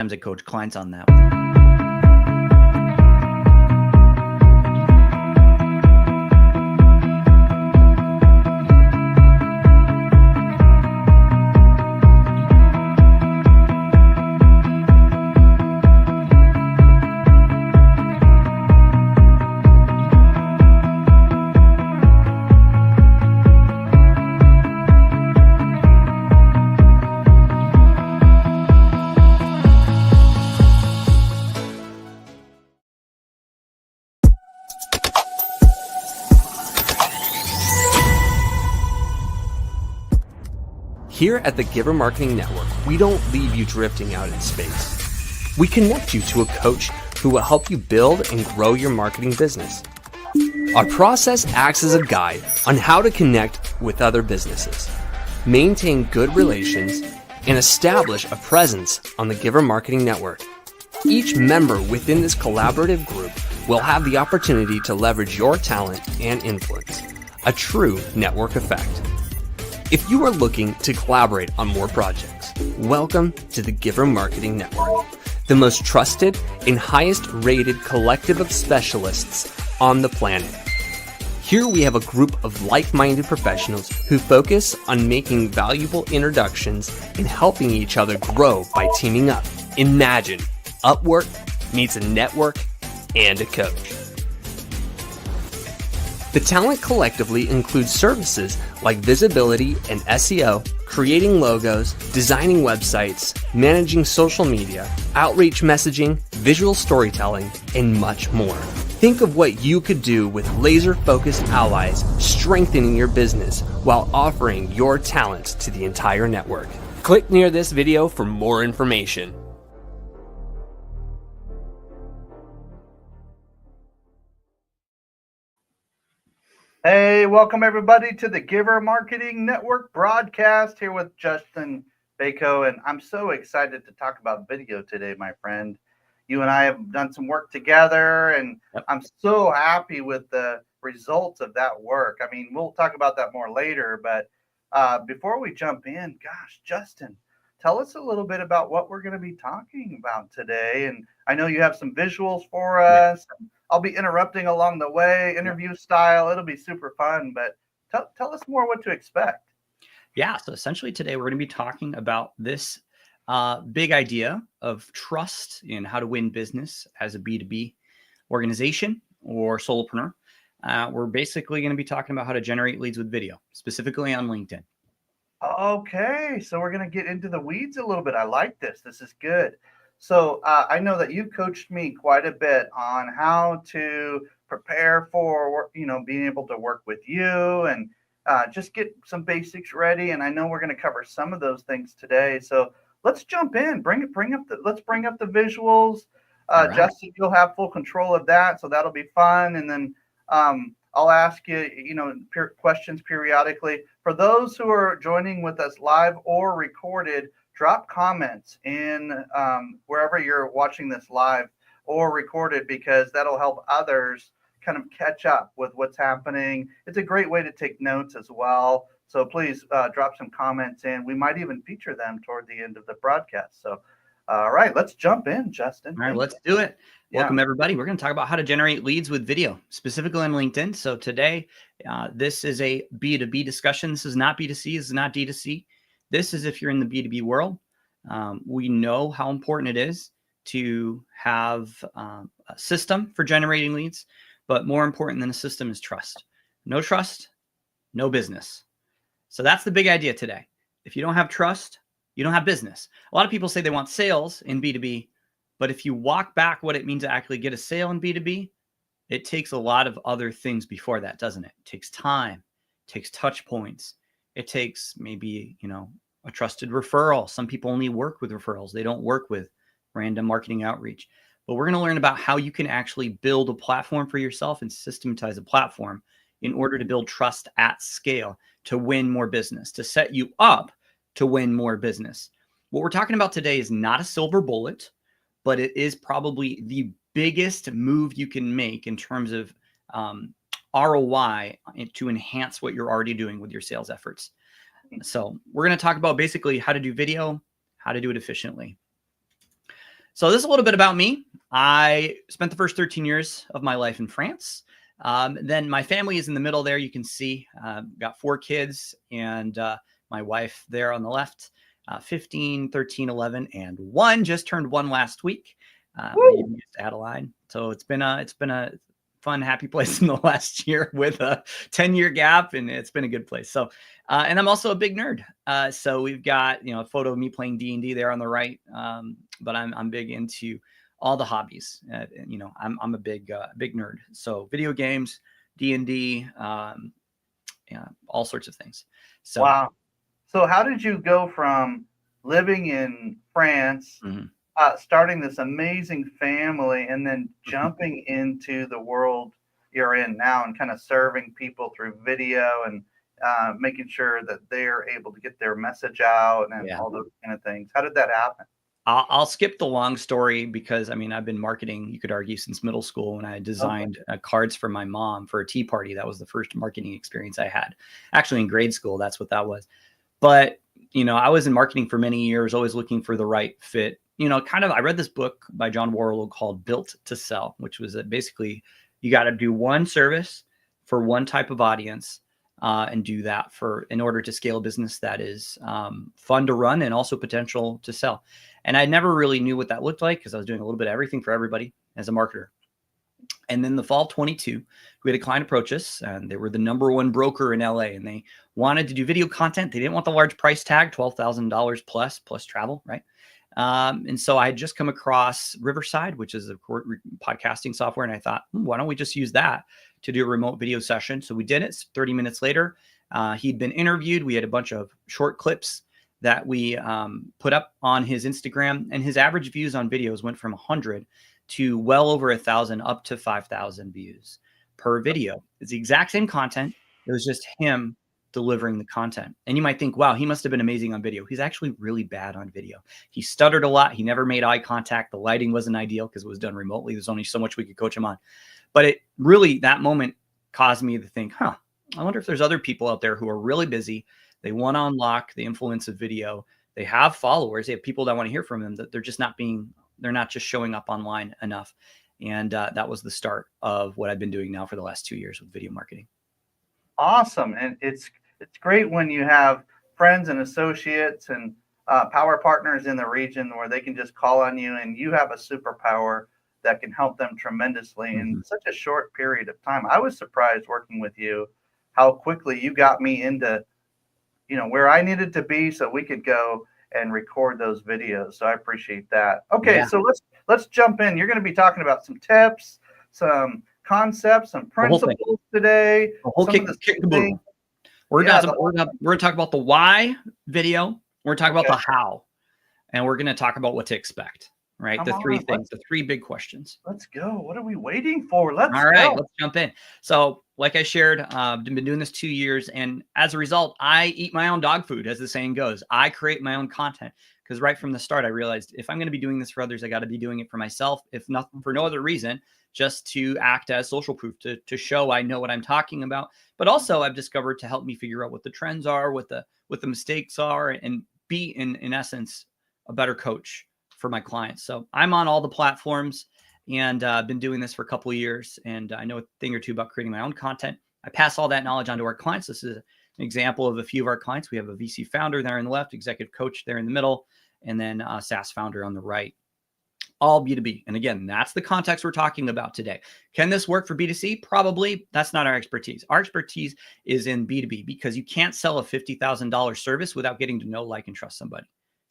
Sometimes I coach clients on that one. Here at the Giver Marketing Network, we don't leave you drifting out in space. We connect you to a coach who will help you build and grow your marketing business. Our process acts as a guide on how to connect with other businesses, maintain good relations, and establish a presence on the Giver Marketing Network. Each member within this collaborative group will have the opportunity to leverage your talent and influence, a true network effect. If you are looking to collaborate on more projects, welcome to the Giver Marketing Network, the most trusted and highest rated collective of specialists on the planet. Here we have a group of like-minded professionals who focus on making valuable introductions and helping each other grow by teaming up. Imagine Upwork meets a network and a coach. The talent collectively includes services like visibility and SEO, creating logos, designing websites, managing social media, outreach messaging, visual storytelling, and much more. Think of what you could do with laser-focused allies, strengthening your business while offering your talent to the entire network. Click near this video for more information. Hey, welcome everybody to the Giver Marketing Network broadcast here with Justin Vajko, and I'm so excited to talk about video today, my friend. You and I have done some work together, and I'm so happy with the results of that work. I mean, we'll talk about that more later, but before we jump in, gosh, Justin, tell us a little bit about what we're going to be talking about today. And I know you have some visuals for us. Yeah. I'll be interrupting along the way, interview style. It'll be super fun, but tell us more what to expect. Yeah, so essentially today we're going to be talking about this big idea of trust in how to win business as a B2B organization or solopreneur. We're basically going to be talking about how to generate leads with video, specifically on LinkedIn. Okay, so we're going to get into the weeds a little bit. I like this. This is good. So I know that you coached me quite a bit on how to prepare for, being able to work with you and just get some basics ready. And I know we're going to cover some of those things today. So let's jump in. Let's bring up the visuals. Right. Justin, you'll have full control of that, so that'll be fun. And then I'll ask you, questions periodically. For those who are joining with us live or recorded, drop comments in wherever you're watching this live or recorded, because that'll help others kind of catch up with what's happening. It's a great way to take notes as well. So please drop some comments in. We might even feature them toward the end of the broadcast. So, all right, let's jump in, Justin. All right, let's do it. Welcome, everybody. We're going to talk about how to generate leads with video, specifically on LinkedIn. So today, this is a B2B discussion. This is not B2C. This is not D2C. This is if you're in the B2B world. We know how important it is to have a system for generating leads, but more important than a system is trust. No trust, no business. So that's the big idea today. If you don't have trust, you don't have business. A lot of people say they want sales in B2B, but if you walk back what it means to actually get a sale in B2B, it takes a lot of other things before that, doesn't it? It takes time, it takes touch points. It takes maybe, a trusted referral. Some people only work with referrals. They don't work with random marketing outreach. But we're going to learn about how you can actually build a platform for yourself and systematize a platform in order to build trust at scale, to win more business, to set you up to win more business. What we're talking about today is not a silver bullet, but it is probably the biggest move you can make in terms of ROI to enhance what you're already doing with your sales efforts. So we're going to talk about basically how to do video, how to do it efficiently. So this is a little bit about me. I spent the first 13 years of my life in France. Then my family is in the middle there. You can see, got 4 kids and my wife there on the left, 15, 13, 11, and 1 just turned 1 last week. My youngest, Adeline. So it's been a fun, happy place in the last year with a 10-year gap, and it's been a good place. So, and I'm also a big nerd. So we've got, a photo of me playing D&D there on the right. But I'm big into all the hobbies. I'm a big nerd. So video games, D&D, all sorts of things. So wow. So how did you go from living in France, starting this amazing family, and then jumping into the world you're in now and kind of serving people through video and making sure that they're able to get their message out and all those kind of things? How did that happen? I'll skip the long story because I've been marketing, you could argue, since middle school when I designed cards for my mom for a tea party. That was the first marketing experience I had. Actually, in grade school, that's what that was. But, I was in marketing for many years, always looking for the right fit. I read this book by John Warlow called Built to Sell, which was basically you got to do one service for one type of audience and do that in order to scale a business that is fun to run and also potential to sell. And I never really knew what that looked like because I was doing a little bit of everything for everybody as a marketer. And then the fall of 22, we had a client approach us, and they were the #1 broker in LA, and they wanted to do video content. They didn't want the large price tag, $12,000 plus travel, right? And so I had just come across Riverside, which is a podcasting software. And I thought, why don't we just use that to do a remote video session? So we did it. 30 minutes later, he'd been interviewed. We had a bunch of short clips that we put up on his Instagram, and his average views on videos went from 100 to well over 1,000 up to 5,000 views per video. It's the exact same content. It was just him delivering the content. And you might think, wow, he must have been amazing on video. He's actually really bad on video. He stuttered a lot. He never made eye contact. The lighting wasn't ideal because it was done remotely. There's only so much we could coach him on. But it really, that moment caused me to think, I wonder if there's other people out there who are really busy. They want to unlock the influence of video. They have followers. They have people that want to hear from them, that they're not just showing up online enough. And that was the start of what I've been doing now for the last 2 years with video marketing. Awesome. And it's great when you have friends and associates and power partners in the region where they can just call on you, and you have a superpower that can help them tremendously in such a short period of time. I was surprised working with you how quickly you got me into where I needed to be so we could go and record those videos. So I appreciate that. Okay, so let's jump in. You're going to be talking about some tips, some concepts, some principles today. The whole kick the boot. We're going to talk about the why video. We're going to talk about the how, and we're going to talk about what to expect. Right, the 3 things, the 3 big questions. Let's go. What are we waiting for? Let's jump in. So, like I shared, I've been doing this 2 years, and as a result, I eat my own dog food, as the saying goes. I create my own content because right from the start, I realized if I'm going to be doing this for others, I got to be doing it for myself, if not for no other reason, just to act as social proof, to show I know what I'm talking about. But also, I've discovered to help me figure out what the trends are, what the mistakes are, and be in essence a better coach for my clients. So I'm on all the platforms, and I've been doing this for a couple of years, and I know a thing or two about creating my own content. I pass all that knowledge on to our clients. This is an example of a few of our clients. We have a VC founder there on the left, executive coach there in the middle, and then a SaaS founder on the right. All B2B. And again, that's the context we're talking about today. Can this work for B2C? Probably. That's not our expertise. Our expertise is in B2B, because you can't sell a $50,000 service without getting to know, like, and trust somebody.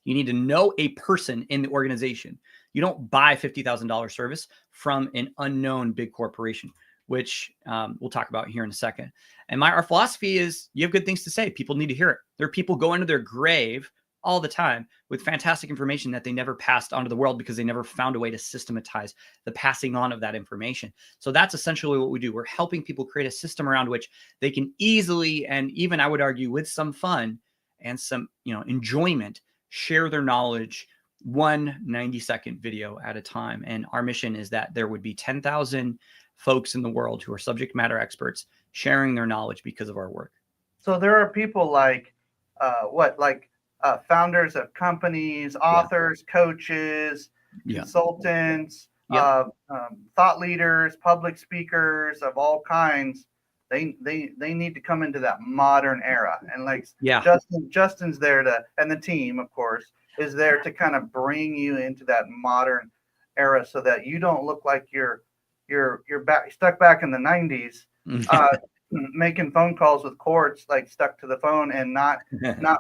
You need to know a person in the organization. You don't buy $50,000 service from an unknown big corporation, which we'll talk about here in a second. And our philosophy is, you have good things to say, people need to hear it. There are people going to their grave all the time with fantastic information that they never passed on to the world because they never found a way to systematize the passing on of that information. So that's essentially what we do. We're helping people create a system around which they can easily, and even I would argue with some fun and some enjoyment, share their knowledge, one 90-second video at a time. And our mission is that there would be 10,000 folks in the world who are subject matter experts sharing their knowledge because of our work. So there are people like founders of companies, authors, coaches, Yeah. consultants, Yeah. thought leaders, public speakers of all kinds. They need to come into that modern era, and like Yeah. Justin's there to, and the team, of course, is there to kind of bring you into that modern era, so that you don't look like you're stuck back in the 90s, making phone calls with cords like stuck to the phone, and not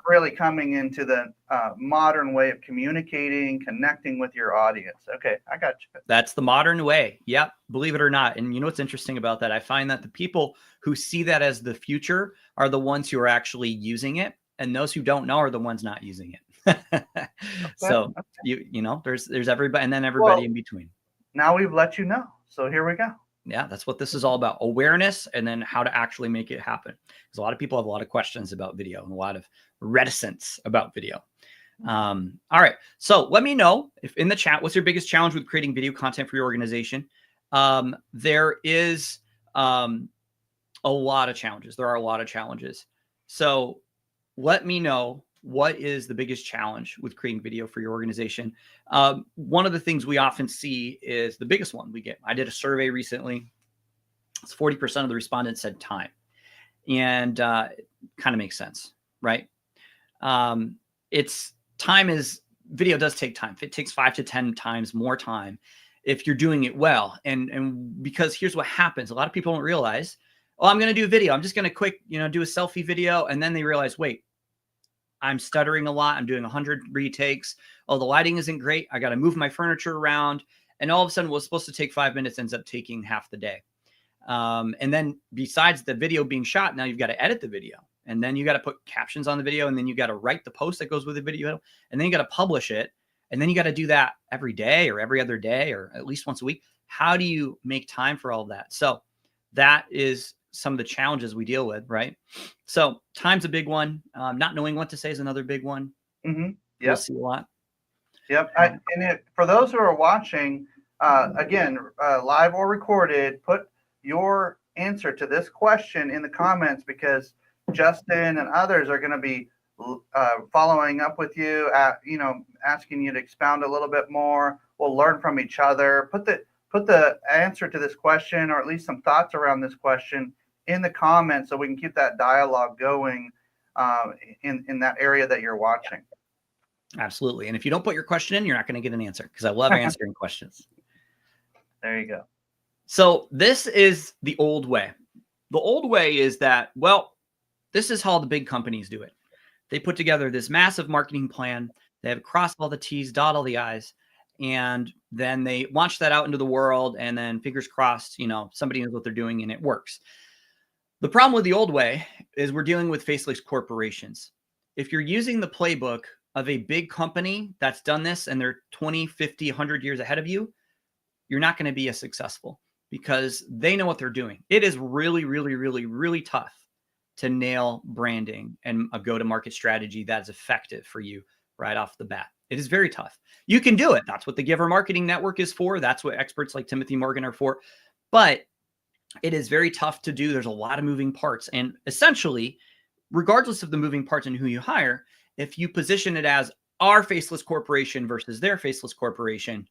really coming into the modern way of communicating, connecting with your audience. Okay, I got you. That's the modern way. Yep. Believe it or not. And you know what's interesting about that? I find that the people who see that as the future are the ones who are actually using it. And those who don't know are the ones not using it. So you know, there's everybody, and then everybody in between. Now we've let you know. So here we go. Yeah, that's what this is all about. Awareness, and then how to actually make it happen. Because a lot of people have a lot of questions about video and a lot of reticence about video. All right. So let me know if in the chat, what's your biggest challenge with creating video content for your organization? There is a lot of challenges. There are a lot of challenges. So let me know, what is the biggest challenge with creating video for your organization? One of the things we often see is the biggest one we get. I did a survey recently. It's 40% of the respondents said time. And it kind of makes sense, right? Video does take time. It takes 5 to 10 times more time if you're doing it well. And because here's what happens. A lot of people don't realize, oh, I'm going to do a video. I'm just going to quick, do a selfie video. And then they realize, wait, I'm stuttering a lot. I'm doing 100 retakes. Oh, the lighting isn't great. I got to move my furniture around. And all of a sudden, what's supposed to take 5 minutes ends up taking half the day. And then besides the video being shot, now you've got to edit the video. And then you got to put captions on the video. And then you got to write the post that goes with the video. And then you got to publish it. And then you got to do that every day or every other day or at least once a week. How do you make time for all of that? So that is some of the challenges we deal with, right? So time's a big one. Not knowing what to say is another big one. Mm-hmm. Yep. You'll see a lot. Yep. For those who are watching, again, live or recorded, put your answer to this question in the comments, because Justin and others are going to be following up with you, asking you to expound a little bit more. We'll learn from each other. Put the answer to this question, or at least some thoughts around this question, in the comments, so we can keep that dialogue going in that area that you're watching. Absolutely. And if you don't put your question in, you're not going to get an answer, because I love answering questions. There you go. So this is the old way. The old way is that, well, this is how the big companies do it. They put together this massive marketing plan. They have crossed all the T's, dot all the I's, and then they launch that out into the world, and then fingers crossed, somebody knows what they're doing and it works. The problem with the old way is we're dealing with faceless corporations. If you're using the playbook of a big company that's done this and they're 20, 50, 100 years ahead of you, you're not going to be as successful, because they know what they're doing. It is really, really, really, really tough to nail branding and a go-to-market strategy that's effective for you right off the bat. It is very tough. You can do it. That's what the Giver Marketing Network is for. That's what experts like Timothy Morgan are for. But it is very tough to do. There's a lot of moving parts. And essentially, regardless of the moving parts and who you hire, if you position it as our faceless corporation versus their faceless corporation,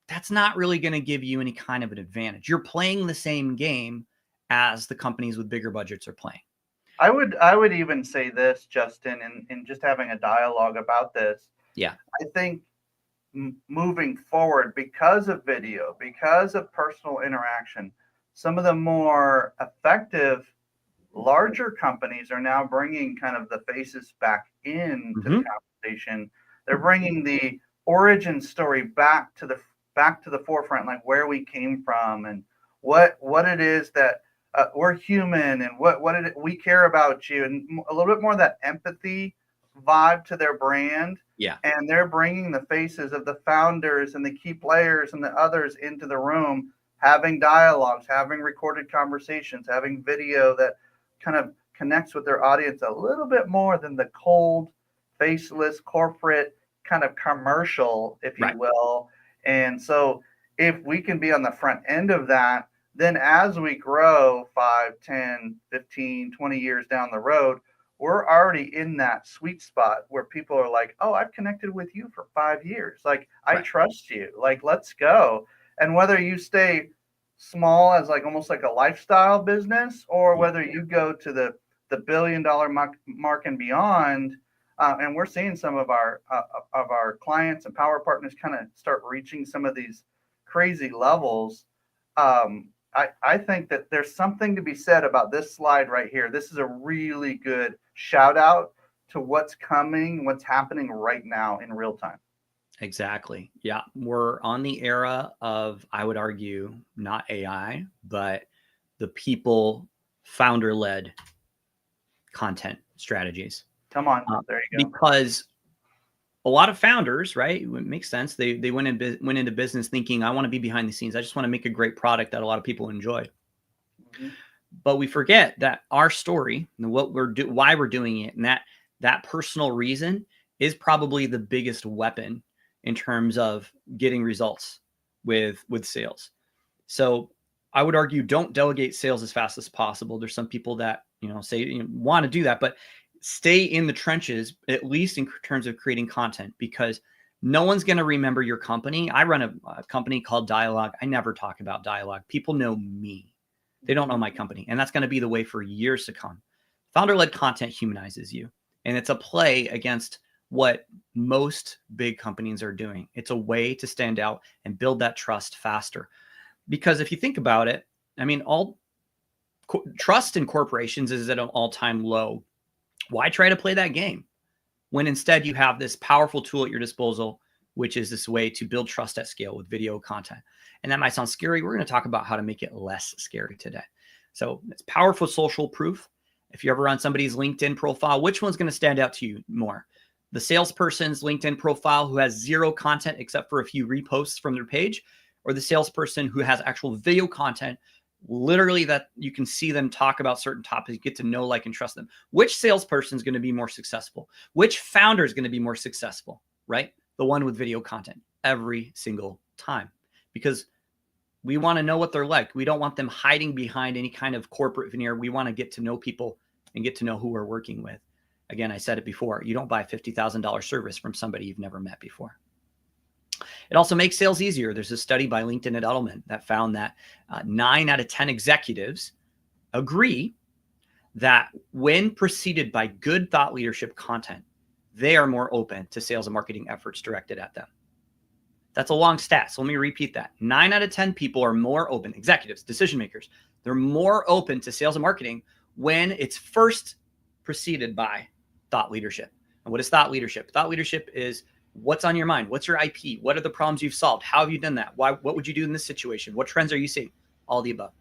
that's not really going to give you any kind of an advantage. You're playing the same game as the companies with bigger budgets are playing. I would even say this, Justin, and just having a dialogue about this. Yeah. I think moving forward, because of video, because of personal interaction, some of the more effective, larger companies are now bringing kind of the faces back into the conversation. They're bringing the origin story back to the forefront, like where we came from and what it is that we're human, and we care about you, and a little bit more of that empathy vibe to their brand. Yeah. And they're bringing the faces of the founders and the key players and the others into the room, having dialogues, having recorded conversations, having video that kind of connects with their audience a little bit more than the cold, faceless, corporate kind of commercial, if you will. And so if we can be on the front end of that, then as we grow 5, 10, 15, 20 years down the road, we're already in that sweet spot where people are like, oh, I've connected with you for 5 years. Like, I trust you. Like, let's go. And whether you stay small as like almost like a lifestyle business, or whether you go to the $1 billion mark and beyond, and we're seeing some of our clients and power partners kind of start reaching some of these crazy levels. I think that there's something to be said about this slide right here. This is a really good shout out to what's coming, what's happening right now in real time. Exactly. Yeah. We're on the era of, I would argue, not AI, but the people founder-led content strategies. Come on. There you go. Because a lot of founders, right? It makes sense. They went into business thinking, I want to be behind the scenes. I just want to make a great product that a lot of people enjoy. Mm-hmm. But we forget that our story and what why we're doing it, and that personal reason is probably the biggest weapon in terms of getting results with sales. So I would argue, don't delegate sales as fast as possible. There's some people that, say want to do that, but stay in the trenches, at least in terms of creating content, because no one's going to remember your company. I run a company called Dialog. I never talk about Dialog. People know me. They don't know my company. And that's going to be the way for years to come. Founder-led content humanizes you. And it's a play against what most big companies are doing. It's a way to stand out and build that trust faster. Because if you think about it, I mean, all trust in corporations is at an all-time low. Why try to play that game when instead you have this powerful tool at your disposal, which is this way to build trust at scale with video content? And that might sound scary. We're going to talk about how to make it less scary today. So it's powerful social proof. If you ever run somebody's LinkedIn profile, which one's going to stand out to you more? The salesperson's LinkedIn profile who has zero content except for a few reposts from their page, or the salesperson who has actual video content, literally that you can see them talk about certain topics, get to know, like, and trust them? Which salesperson is going to be more successful? Which founder is going to be more successful, right? The one with video content every single time, because we want to know what they're like. We don't want them hiding behind any kind of corporate veneer. We want to get to know people and get to know who we're working with. Again, I said it before, you don't buy a $50,000 service from somebody you've never met before. It also makes sales easier. There's a study by LinkedIn and Edelman that found that 9 out of 10 executives agree that when preceded by good thought leadership content, they are more open to sales and marketing efforts directed at them. That's a long stat. So let me repeat that. 9 out of 10 people are more open, executives, decision makers. They're more open to sales and marketing when it's first preceded by thought leadership. And what is thought leadership? Thought leadership is what's on your mind. What's your IP? What are the problems you've solved? How have you done that? Why? What would you do in this situation? What trends are you seeing? All the above.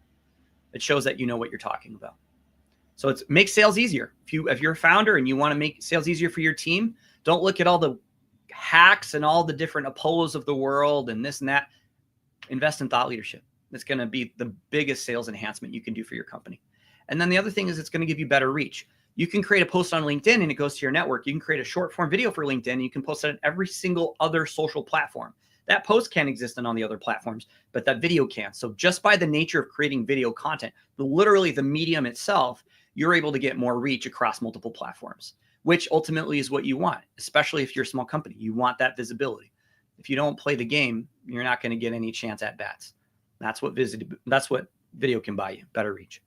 It shows that you know what you're talking about. So it makes sales easier. If you're a founder and you want to make sales easier for your team, don't look at all the hacks and all the different Apollos of the world and this and that. Invest in thought leadership. It's going to be the biggest sales enhancement you can do for your company. And then the other thing is it's going to give you better reach. You can create a post on LinkedIn and it goes to your network. You can create a short form video for LinkedIn and you can post it on every single other social platform. That post can't exist on all the other platforms, but that video can. So just by the nature of creating video content, literally the medium itself, you're able to get more reach across multiple platforms, which ultimately is what you want, especially if you're a small company. You want that visibility. If you don't play the game, you're not going to get any chance at bats. That's what video can buy you, better reach.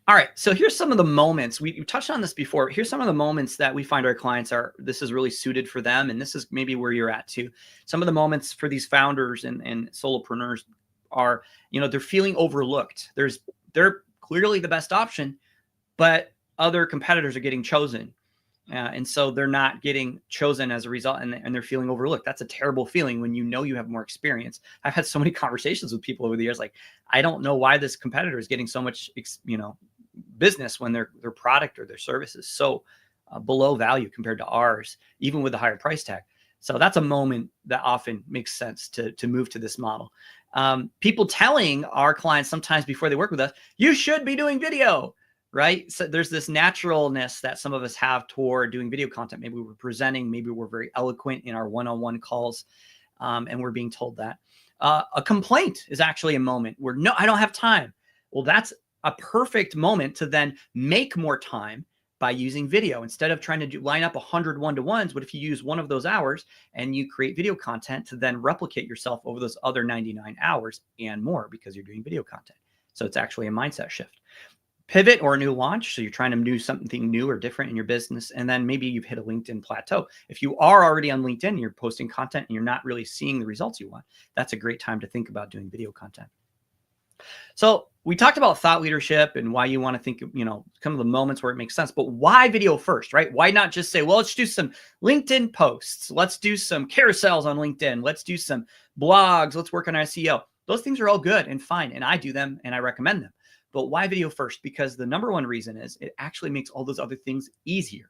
All right, so here's some of the moments. We touched on this before. Here's some of the moments that we find our clients this is really suited for them, and this is maybe where you're at too. Some of the moments for these founders and solopreneurs are, they're feeling overlooked. They're clearly the best option, but other competitors are getting chosen. And so they're not getting chosen as a result, and they're feeling overlooked. That's a terrible feeling when you have more experience. I've had so many conversations with people over the years, like, I don't know why this competitor is getting so much, business when their product or their service is so below value compared to ours, even with the higher price tag. So that's a moment that often makes sense to move to this model. People telling our clients sometimes before they work with us, you should be doing video. Right? So there's this naturalness that some of us have toward doing video content. Maybe we're presenting, maybe we're very eloquent in our one-on-one calls, and we're being told that. A complaint is actually a moment where, no, I don't have time. Well, that's a perfect moment to then make more time by using video. Instead of trying to line up 100 one-to-ones, what if you use one of those hours and you create video content to then replicate yourself over those other 99 hours and more because you're doing video content? So it's actually a mindset shift. Pivot or a new launch. So you're trying to do something new or different in your business. And then maybe you've hit a LinkedIn plateau. If you are already on LinkedIn, you're posting content and you're not really seeing the results you want, that's a great time to think about doing video content. So we talked about thought leadership and why you want to think, some of the moments where it makes sense, but why video first, right? Why not just say, well, let's do some LinkedIn posts. Let's do some carousels on LinkedIn. Let's do some blogs. Let's work on SEO. Those things are all good and fine. And I do them and I recommend them. But why video first? Because the number one reason is it actually makes all those other things easier.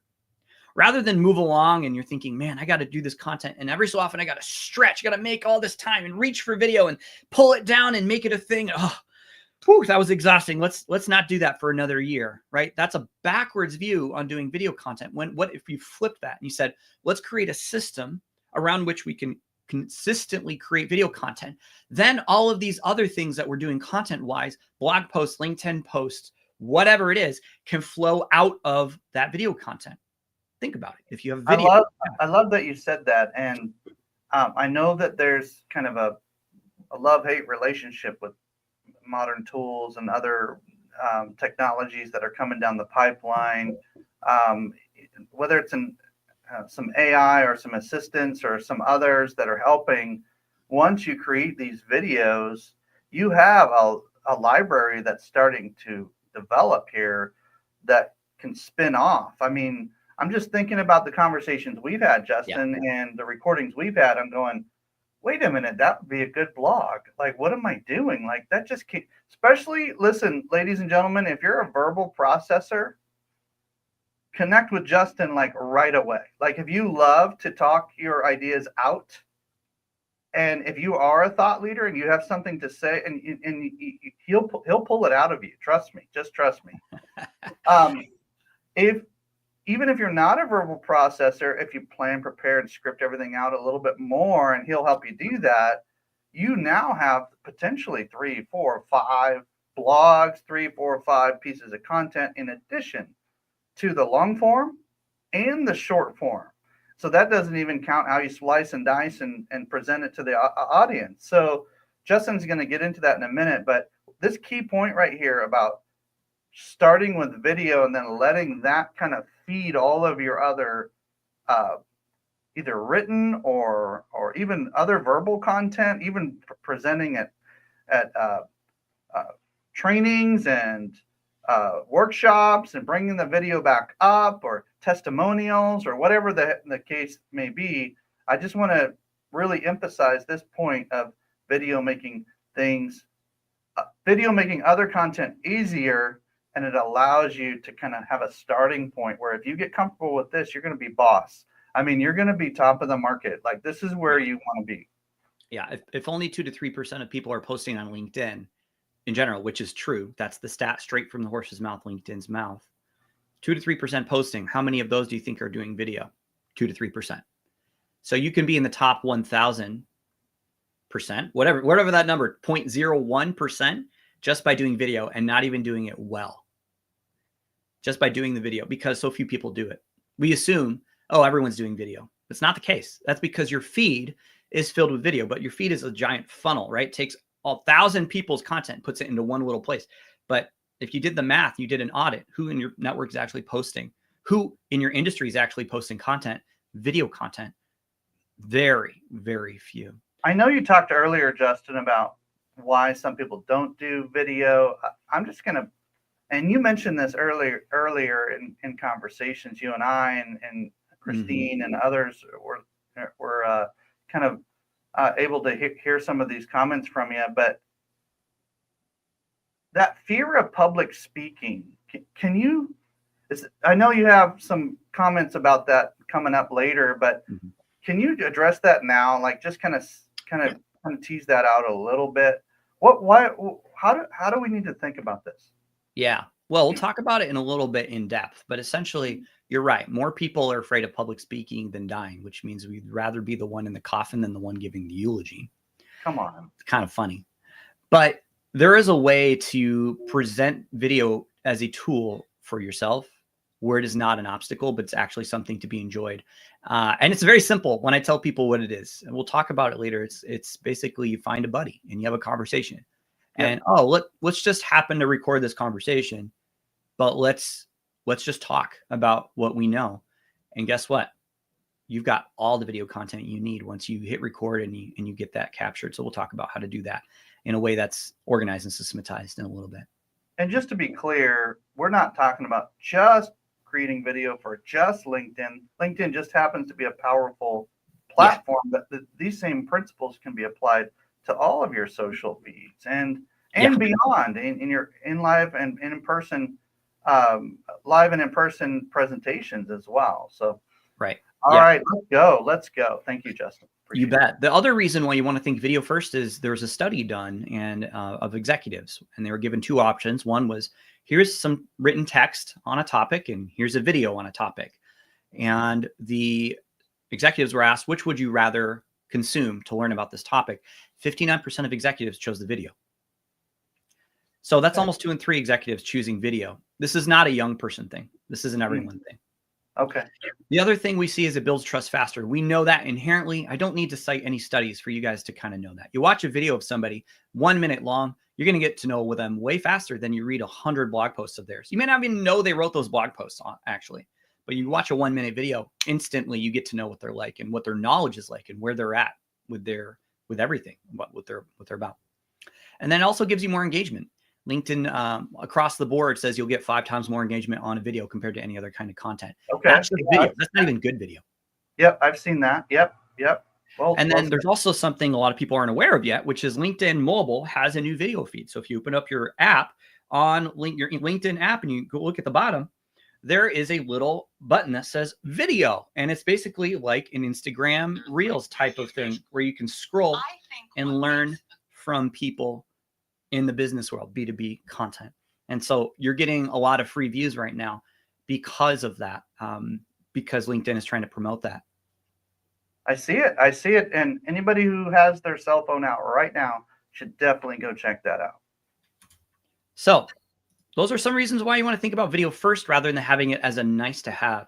Rather than move along and you're thinking, man, I got to do this content. And every so often I got to stretch, got to make all this time and reach for video and pull it down and make it a thing. Oh, whew, that was exhausting. Let's not do that for another year, right? That's a backwards view on doing video content. What if you flipped that and you said, let's create a system around which we can consistently create video content. Then all of these other things that we're doing content-wise, blog posts, LinkedIn posts, whatever it is, can flow out of that video content. Think about it. If you have video. I love that you said that. And I know that there's kind of a love-hate relationship with modern tools and other technologies that are coming down the pipeline, whether it's some AI or some assistants or some others that are helping. Once you create these videos, you have a library that's starting to develop here that can spin off. I mean, I'm just thinking about the conversations we've had, Justin, and the recordings we've had. I'm going, wait a minute, that would be a good blog. Like, what am I doing? Like, that just can't, especially, listen, ladies and gentlemen, if you're a verbal processor, connect with Justin like right away. Like, if you love to talk your ideas out, and if you are a thought leader and you have something to say, and he'll pull it out of you. Trust me, just trust me. Even if you're not a verbal processor, if you plan, prepare, and script everything out a little bit more, and he'll help you do that, you now have potentially 3, 4, 5 blogs, 3, 4, 5 pieces of content in addition to the long form and the short form. So that doesn't even count how you slice and dice and present it to the audience. So Justin's going to get into that in a minute, but this key point right here about starting with video and then letting that kind of feed all of your other either written or even other verbal content, even presenting at trainings and workshops and bringing the video back up, or testimonials, or whatever the case may be. I just want to really emphasize this point of video making other content easier. And it allows you to kind of have a starting point where if you get comfortable with this, you're going to be boss. I mean, you're going to be top of the market. Like, this is where you want to be. Yeah. If only 2 to 3% of people are posting on LinkedIn in general, which is true, that's the stat straight from the horse's mouth, LinkedIn's mouth. 2 to 3% posting. How many of those do you think are doing video? 2 to 3%. So you can be in the top 1,000%, whatever that number, 0.01%, just by doing video and not even doing it well. Just by doing the video, because so few people do it. We assume, oh, everyone's doing video. That's not the case. That's because your feed is filled with video, but your feed is a giant funnel, right? It takes 1,000 people's content, puts it into one little place. But if you did the math, you did an audit, who in your network is actually posting, who in your industry is actually posting content, video content? Very, very few. I know you talked earlier, Justin, about why some people don't do video. I'm just going to, and you mentioned this earlier in conversations, you and I and Christine and others were kind of able to hear some of these comments from you. But that fear of public speaking, I know you have some comments about that coming up later, but can you address that now? Like, just kind of tease that out a little bit. How do we need to think about this? Yeah. Well, we'll talk about it in a little bit in depth, but essentially you're right. More people are afraid of public speaking than dying, which means we'd rather be the one in the coffin than the one giving the eulogy. Come on. It's kind of funny, but there is a way to present video as a tool for yourself where it is not an obstacle, but it's actually something to be enjoyed. And it's very simple when I tell people what it is, and we'll talk about it later. It's basically you find a buddy and you have a conversation, and let's just happen to record this conversation, but let's just talk about what we know. And guess what? You've got all the video content you need once you hit record and you get that captured. So we'll talk about how to do that in a way that's organized and systematized in a little bit. And just to be clear, we're not talking about just creating video for just LinkedIn. LinkedIn just happens to be a powerful platform, but these same principles can be applied to all of your social feeds and beyond in your live and in person, live and in person presentations as well. So, right. All right, let's go. Thank you, Justin. You bet. The other reason why you want to think video first is there was a study done of executives, and they were given two options. One was, here's some written text on a topic, and here's a video on a topic. And the executives were asked, which would you rather consume to learn about this topic? 59% of executives chose the video. So that's almost 2 in 3 executives choosing video. This is not a young person thing. This is an everyone thing. Okay. The other thing we see is it builds trust faster. We know that inherently. I don't need to cite any studies for you guys to kind of know that. You watch a video of somebody 1 minute long, you're going to get to know them way faster than you read 100 blog posts of theirs. You may not even know they wrote those blog posts actually, but you watch a 1 minute video, instantly you get to know what they're like and what their knowledge is like and where they're at with everything, what they're about. And then it also gives you more engagement. LinkedIn across the board says you'll get 5 times more engagement on a video compared to any other kind of content. Okay. That's just video. That's not even good video. Yep, I've seen that. Yep. Well, and then there's also something a lot of people aren't aware of yet, which is LinkedIn Mobile has a new video feed. So if you open up your app on your LinkedIn app and you go look at the bottom, there is a little button that says video. And it's basically like an Instagram Reels type of thing where you can scroll and learn from people in the business world, B2B content. And so you're getting a lot of free views right now because of that, because LinkedIn is trying to promote that. I see it. And anybody who has their cell phone out right now should definitely go check that out. So those are some reasons why you want to think about video first rather than having it as a nice to have.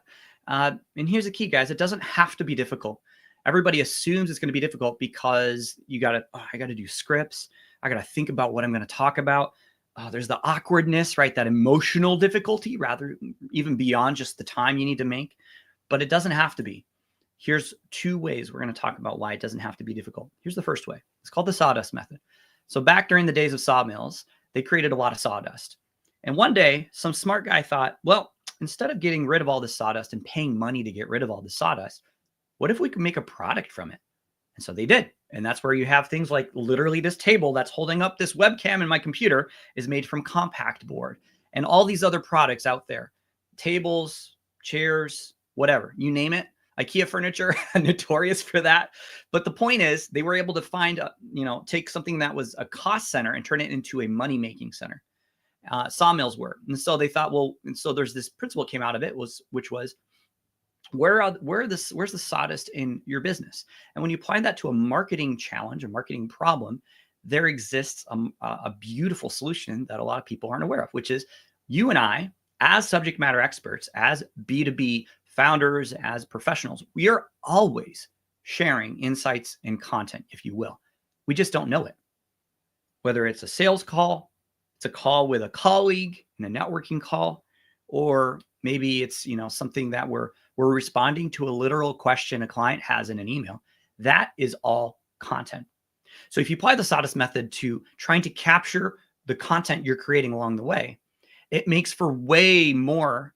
And here's the key, guys. It doesn't have to be difficult. Everybody assumes it's going to be difficult because I got to do scripts. I got to think about what I'm going to talk about. There's the awkwardness, right? That emotional difficulty, rather even beyond just the time you need to make. But it doesn't have to be. Here's 2 ways we're going to talk about why it doesn't have to be difficult. Here's the first way. It's called the sawdust method. So back during the days of sawmills, they created a lot of sawdust. And one day, some smart guy thought, well, instead of getting rid of all this sawdust and paying money to get rid of all the sawdust, what if we could make a product from it? And so they did. And that's where you have things like literally this table that's holding up this webcam in my computer is made from compact board and all these other products out there, tables, chairs, whatever, you name it. IKEA furniture, notorious for that. But the point is they were able to find, take something that was a cost center and turn it into a money-making center. Sawmills were. And so they thought, well, and so there's this principle came out of it which was, where's the sawdust in your business? And when you apply that to a marketing challenge, a marketing problem, there exists a beautiful solution that a lot of people aren't aware of, which is you and I, as subject matter experts, as B2B founders, as professionals, we are always sharing insights and content, if you will. We just don't know it. Whether it's a sales call, it's a call with a colleague in a networking call, or maybe it's something that we're responding to a literal question a client has in an email. That is all content. So if you apply the sawdust method to trying to capture the content you're creating along the way, it makes for way more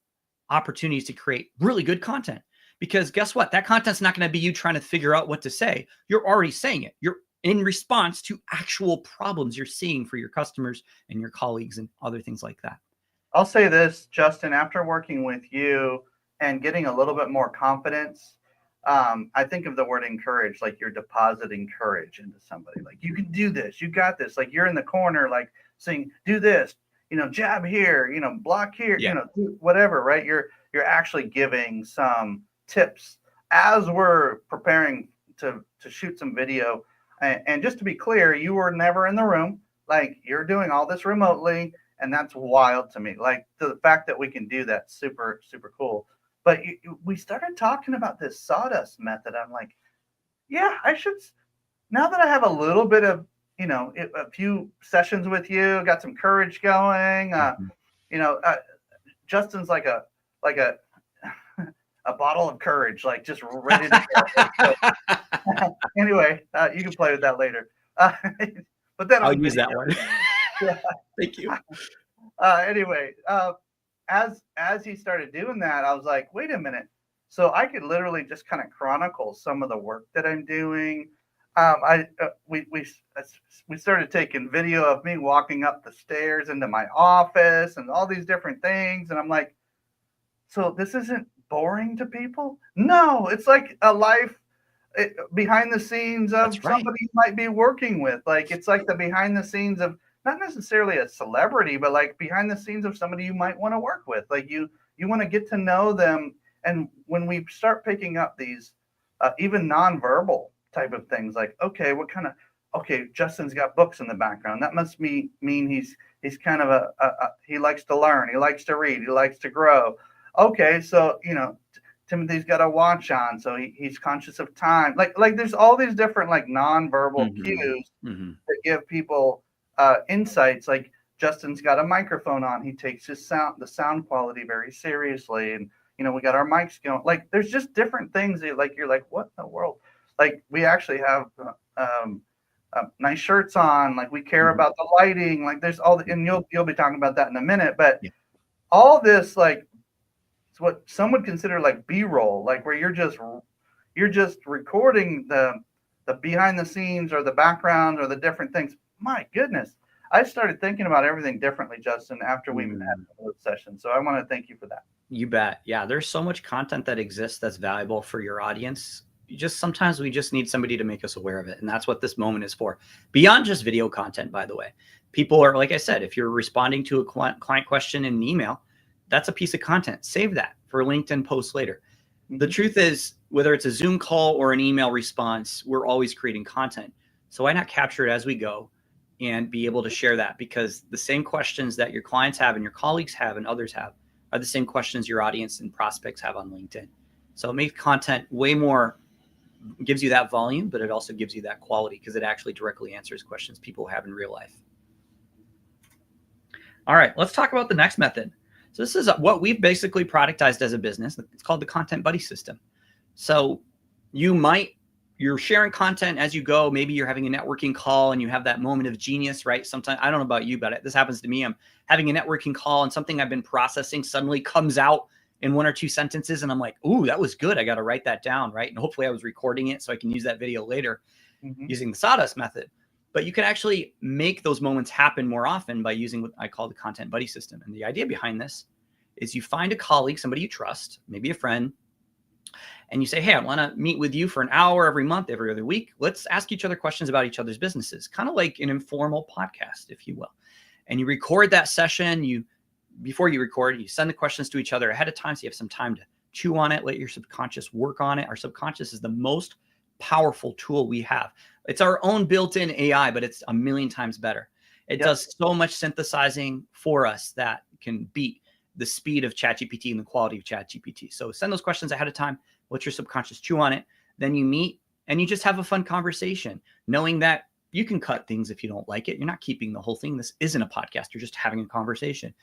opportunities to create really good content. Because guess what? That content's not going to be you trying to figure out what to say. You're already saying it. You're in response to actual problems you're seeing for your customers and your colleagues and other things like that. I'll say this, Justin, after working with you and getting a little bit more confidence, I think of the word encourage, like you're depositing courage into somebody. Like, you can do this. You got this. Like, you're in the corner, like saying, do this, jab here, block here, do whatever, right? You're actually giving some tips as we're preparing to shoot some video. And just to be clear, you were never in the room. like you're doing all this remotely, and that's wild to me. Like the fact that we can do that, super, super cool. But we started talking about this sawdust method. I'm like, yeah, I should, now that I have a little bit of, a few sessions with you, got some courage going, Justin's like a a bottle of courage, like just ready to go. Anyway, you can play with that later. But then I'll use that one. Yeah. Thank you. Anyway, as he started doing that, I was like, wait a minute. So I could literally just kind of chronicle some of the work that I'm doing. We started taking video of me walking up the stairs into my office and all these different things, and I'm like, so this isn't boring to people? No, it's like a life behind the scenes of somebody you might be working with. Like it's like the behind the scenes of not necessarily a celebrity, but like behind the scenes of somebody you might want to work with. Like you want to get to know them. And when we start picking up these even nonverbal type of things, like, okay, Justin's got books in the background. That must mean he's kind of he likes to learn. He likes to read. He likes to grow. Okay, so, Timothy's got a watch on, so he's conscious of time. Like there's all these different like nonverbal cues that give people insights. Like Justin's got a microphone on. He takes the sound quality very seriously. And, we got our mics going. Like there's just different things that like, you're like, what in the world? Like we actually have nice shirts on. Like we care about the lighting. Like there's and you'll be talking about that in a minute. But all this, like, it's what some would consider like B-roll, like where you're just recording the behind the scenes or the background or the different things. My goodness, I started thinking about everything differently, Justin, after we've had the session. So I want to thank you for that. You bet. Yeah, there's so much content that exists that's valuable for your audience. Sometimes we just need somebody to make us aware of it. And that's what this moment is for. Beyond just video content, by the way. People are, like I said, if you're responding to a client question in an email, that's a piece of content. Save that for a LinkedIn post later. The truth is, whether it's a Zoom call or an email response, we're always creating content. So why not capture it as we go and be able to share that? Because the same questions that your clients have and your colleagues have and others have are the same questions your audience and prospects have on LinkedIn. So it makes content way more, gives you that volume, but it also gives you that quality because it actually directly answers questions people have in real life. All right, let's talk about the next method. So this is what we've basically productized as a business. It's called the Content Buddy system. So you're sharing content as you go. Maybe you're having a networking call and you have that moment of genius, right? Sometimes, I don't know about you, but this happens to me. I'm having a networking call and something I've been processing suddenly comes out in 1 or 2 sentences. And I'm like, ooh, that was good. I got to write that down, right? And hopefully I was recording it so I can use that video later using the sawdust method. But you can actually make those moments happen more often by using what I call the Content Buddy system. And the idea behind this is you find a colleague, somebody you trust, maybe a friend, and you say, hey, I want to meet with you for an hour every month, every other week. Let's ask each other questions about each other's businesses, kind of like an informal podcast, if you will. And you record that session. Before you record, you send the questions to each other ahead of time so you have some time to chew on it, let your subconscious work on it. Our subconscious is the most powerful tool we have. It's our own built-in AI, but it's a million times better. It does so much synthesizing for us that can beat the speed of ChatGPT and the quality of ChatGPT. So send those questions ahead of time. Let your subconscious chew on it. Then you meet and you just have a fun conversation, knowing that you can cut things if you don't like it. You're not keeping the whole thing. This isn't a podcast. You're just having a conversation.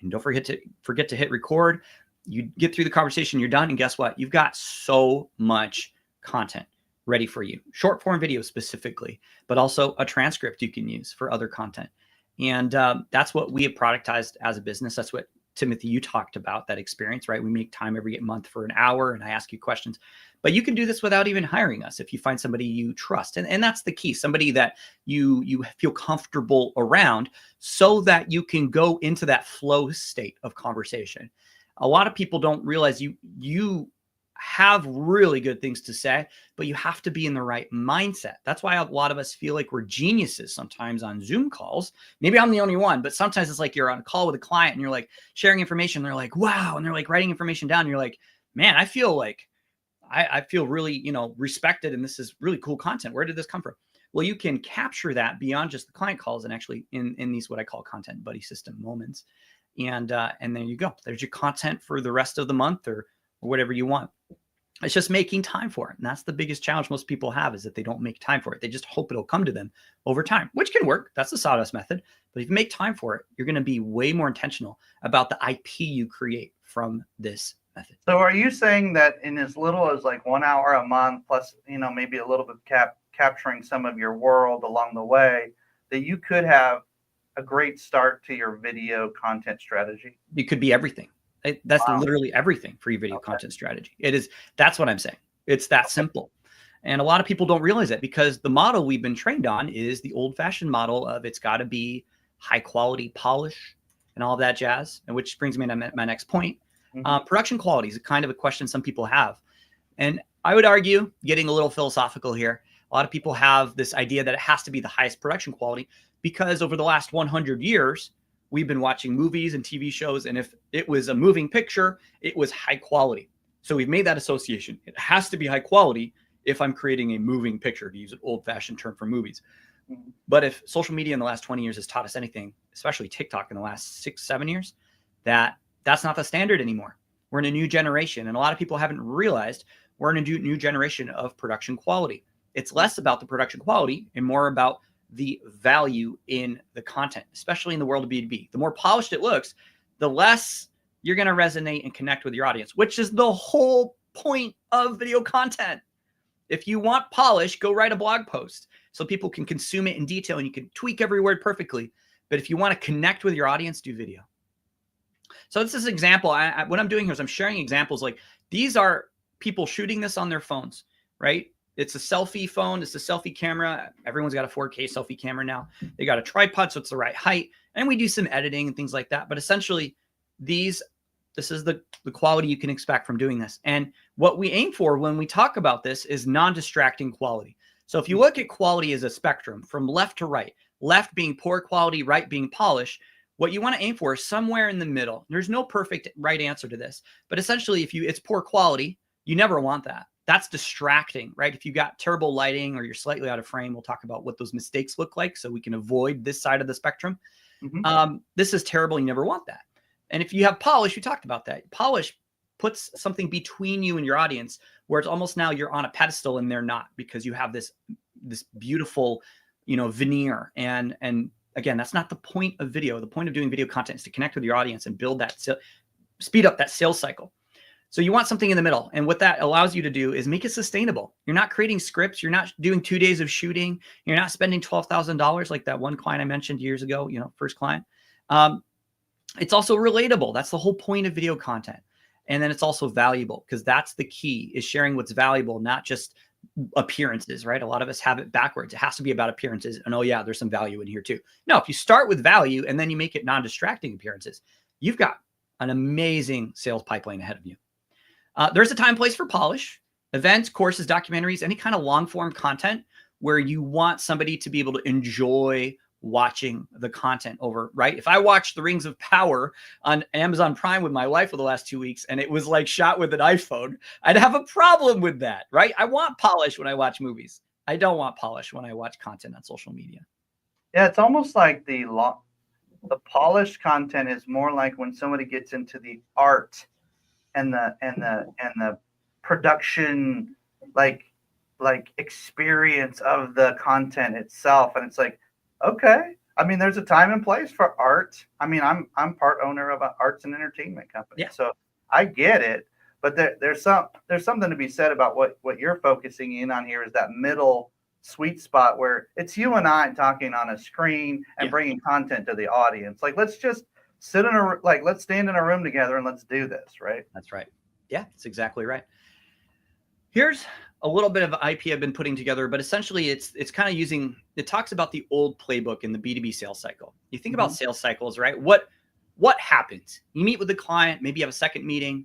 And don't forget to hit record. You get through the conversation, you're done. And guess what? You've got so much content ready for you. Short form video specifically, but also a transcript you can use for other content. And that's what we have productized as a business. That's what, Timothy, you talked about, that experience, right? We make time every month for an hour and I ask you questions, but you can do this without even hiring us if you find somebody you trust. And that's the key, somebody that you feel comfortable around so that you can go into that flow state of conversation. A lot of people don't realize you have really good things to say, but you have to be in the right mindset. That's why a lot of us feel like we're geniuses sometimes on Zoom calls. Maybe I'm the only one, but sometimes it's like you're on a call with a client and you're like sharing information. They're like, wow. And they're like writing information down. And you're like, man, I feel like I feel really, respected. And this is really cool content. Where did this come from? Well, you can capture that beyond just the client calls and actually in these what I call content buddy system moments. And there you go. There's your content for the rest of the month or whatever you want. It's just making time for it. And that's the biggest challenge most people have, is that they don't make time for it. They just hope it'll come to them over time, which can work. That's the sawdust method. But if you make time for it, you're going to be way more intentional about the IP you create from this method. So are you saying that in as little as like 1 hour a month, plus, maybe a little bit capturing some of your world along the way, that you could have a great start to your video content strategy? It could be everything. That's literally everything for your video content strategy. That's what I'm saying. It's that simple. And a lot of people don't realize it, because the model we've been trained on is the old fashioned model of it's got to be high quality polish and all of that jazz. And which brings me to my next point. Production quality is kind of a question some people have. And I would argue, getting a little philosophical here, a lot of people have this idea that it has to be the highest production quality because over the last 100 years, we've been watching movies and TV shows, and if it was a moving picture, it was high quality. So we've made that association. It has to be high quality if I'm creating a moving picture, to use an old-fashioned term for movies. But if social media in the last 20 years has taught us anything, especially TikTok in the last 6-7 years, that's not the standard anymore. We're in a new generation, and a lot of people haven't realized we're in a new generation of production quality. It's less about the production quality and more about the value in the content, especially in the world of B2B. The more polished it looks, the less you're going to resonate and connect with your audience, which is the whole point of video content. If you want polish, go write a blog post so people can consume it in detail and you can tweak every word perfectly. But if you want to connect with your audience, do video. So this is an example. What I'm doing here is I'm sharing examples. Like, these are people shooting this on their phones, right? It's a selfie phone. It's a selfie camera. Everyone's got a 4K selfie camera now. They got a tripod, so it's the right height. And we do some editing and things like that. But essentially, this is the quality you can expect from doing this. And what we aim for when we talk about this is non-distracting quality. So if you look at quality as a spectrum from left to right, left being poor quality, right being polished, what you want to aim for is somewhere in the middle. There's no perfect right answer to this. But essentially, if it's poor quality, you never want that. That's distracting, right? If you got terrible lighting or you're slightly out of frame, we'll talk about what those mistakes look like so we can avoid this side of the spectrum. This is terrible. You never want that. And if you have polish, we talked about that. Polish puts something between you and your audience where it's almost now you're on a pedestal and they're not, because you have this beautiful, veneer. And again, that's not the point of video. The point of doing video content is to connect with your audience and build that, speed up that sales cycle. So you want something in the middle. And what that allows you to do is make it sustainable. You're not creating scripts. You're not doing 2 days of shooting. You're not spending $12,000 like that one client I mentioned years ago, first client. It's also relatable. That's the whole point of video content. And then it's also valuable, because that's the key, is sharing what's valuable, not just appearances, right? A lot of us have it backwards. It has to be about appearances. And oh yeah, there's some value in here too. No, if you start with value and then you make it non-distracting appearances, you've got an amazing sales pipeline ahead of you. There's a time and place for polish, events, courses, documentaries, any kind of long form content where you want somebody to be able to enjoy watching the content over, right? If I watched The Rings of Power on Amazon Prime with my wife for the last 2 weeks and it was like shot with an iPhone, I'd have a problem with that, right? I want polish when I watch movies. I don't want polish when I watch content on social media. Yeah, it's almost like the polished content is more like when somebody gets into the art and the production like experience of the content itself. And it's like, okay, I mean, there's a time and place for art. I mean, I'm part owner of an arts and entertainment company, so I get it. But there's something to be said about what you're focusing in on here, is that middle sweet spot where it's you and I talking on a screen and bringing content to the audience. Like, let's just let's stand in a room together and let's do this, right? That's right. Yeah, that's exactly right. Here's a little bit of IP I've been putting together, but essentially it's kind of it talks about the old playbook in the B2B sales cycle. You think about sales cycles, right? What happens? You meet with the client, maybe you have a second meeting,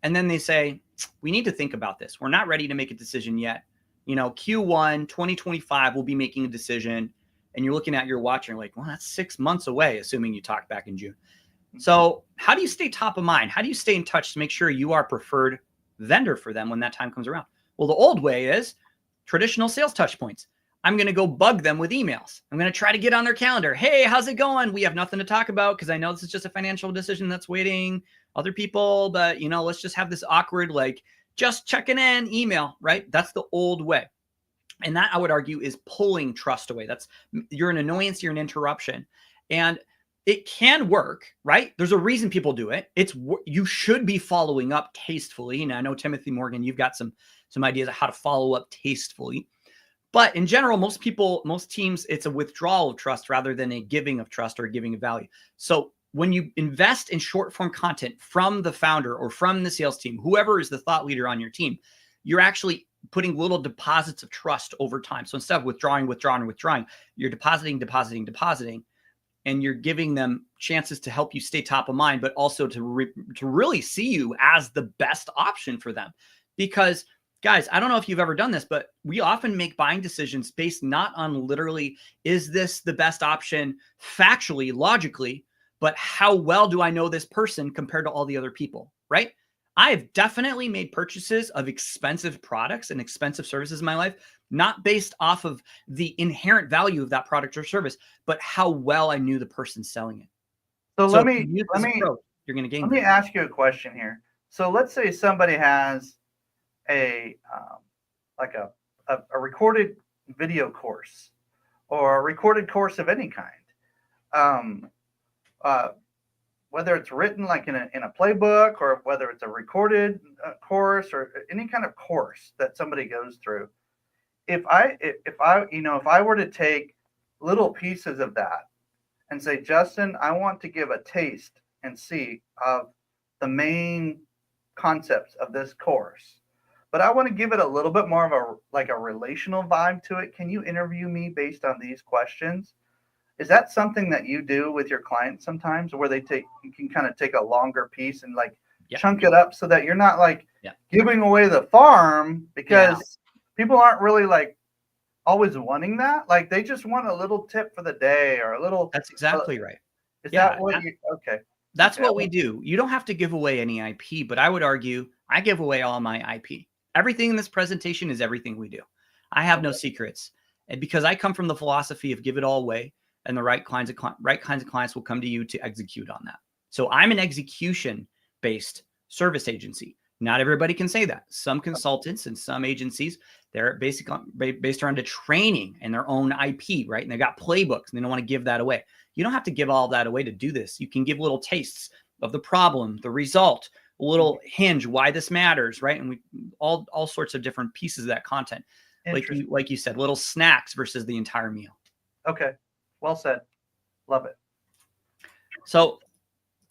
and then they say, we need to think about this. We're not ready to make a decision yet. Q1 2025, we'll be making a decision. And you're looking at your watch and you're like, well, that's 6 months away, assuming you talked back in June. So how do you stay top of mind? How do you stay in touch to make sure you are preferred vendor for them when that time comes around? Well, the old way is traditional sales touch points. I'm going to go bug them with emails. I'm going to try to get on their calendar. Hey, how's it going? We have nothing to talk about because I know this is just a financial decision that's waiting other people, but let's just have this awkward, like just checking in email, right? That's the old way. And that, I would argue, is pulling trust away. You're an annoyance, you're an interruption. And it can work, right? There's a reason people do it. You should be following up tastefully. And I know, Timothy Morgan, you've got some ideas of how to follow up tastefully. But in general, most teams, it's a withdrawal of trust rather than a giving of trust or a giving of value. So when you invest in short form content from the founder or from the sales team, whoever is the thought leader on your team, you're actually putting little deposits of trust over time. So instead of withdrawing, you're depositing, and you're giving them chances to help you stay top of mind, but also to really see you as the best option for them. Because guys, I don't know if you've ever done this, but we often make buying decisions based not on literally, is this the best option factually, logically, but how well do I know this person compared to all the other people, right? I've definitely made purchases of expensive products and expensive services in my life, not based off of the inherent value of that product or service, but how well I knew the person selling it. So let me you're going to gain. Let me ask you a question here. So let's say somebody has a recorded video course or a recorded course of any kind. Whether it's written like in a playbook or whether it's a recorded course or any kind of course that somebody goes through. If I were to take little pieces of that and say, Justin, I want to give a taste and see of the main concepts of this course, but I want to give it a little bit more of a relational vibe to it. Can you interview me based on these questions? Is that something that you do with your clients sometimes, where you can kind of take a longer piece and chunk it up so that you're not giving away the farm, because people aren't really always wanting that. Like they just want a little tip for the day or a little. That's exactly right. Is that what you, okay. That's what we do. You don't have to give away any IP, but I would argue I give away all my IP. Everything in this presentation is everything we do. I have no secrets. And because I come from the philosophy of give it all away, and the right kinds of clients will come to you to execute on that. So I'm an execution-based service agency. Not everybody can say that. Some consultants and some agencies, they're based around a training and their own IP, right? And they got playbooks and they don't want to give that away. You don't have to give all that away to do this. You can give little tastes of the problem, the result, a little hinge, why this matters, right? And we all sorts of different pieces of that content. Like you said, little snacks versus the entire meal. Okay. Well said. Love it. So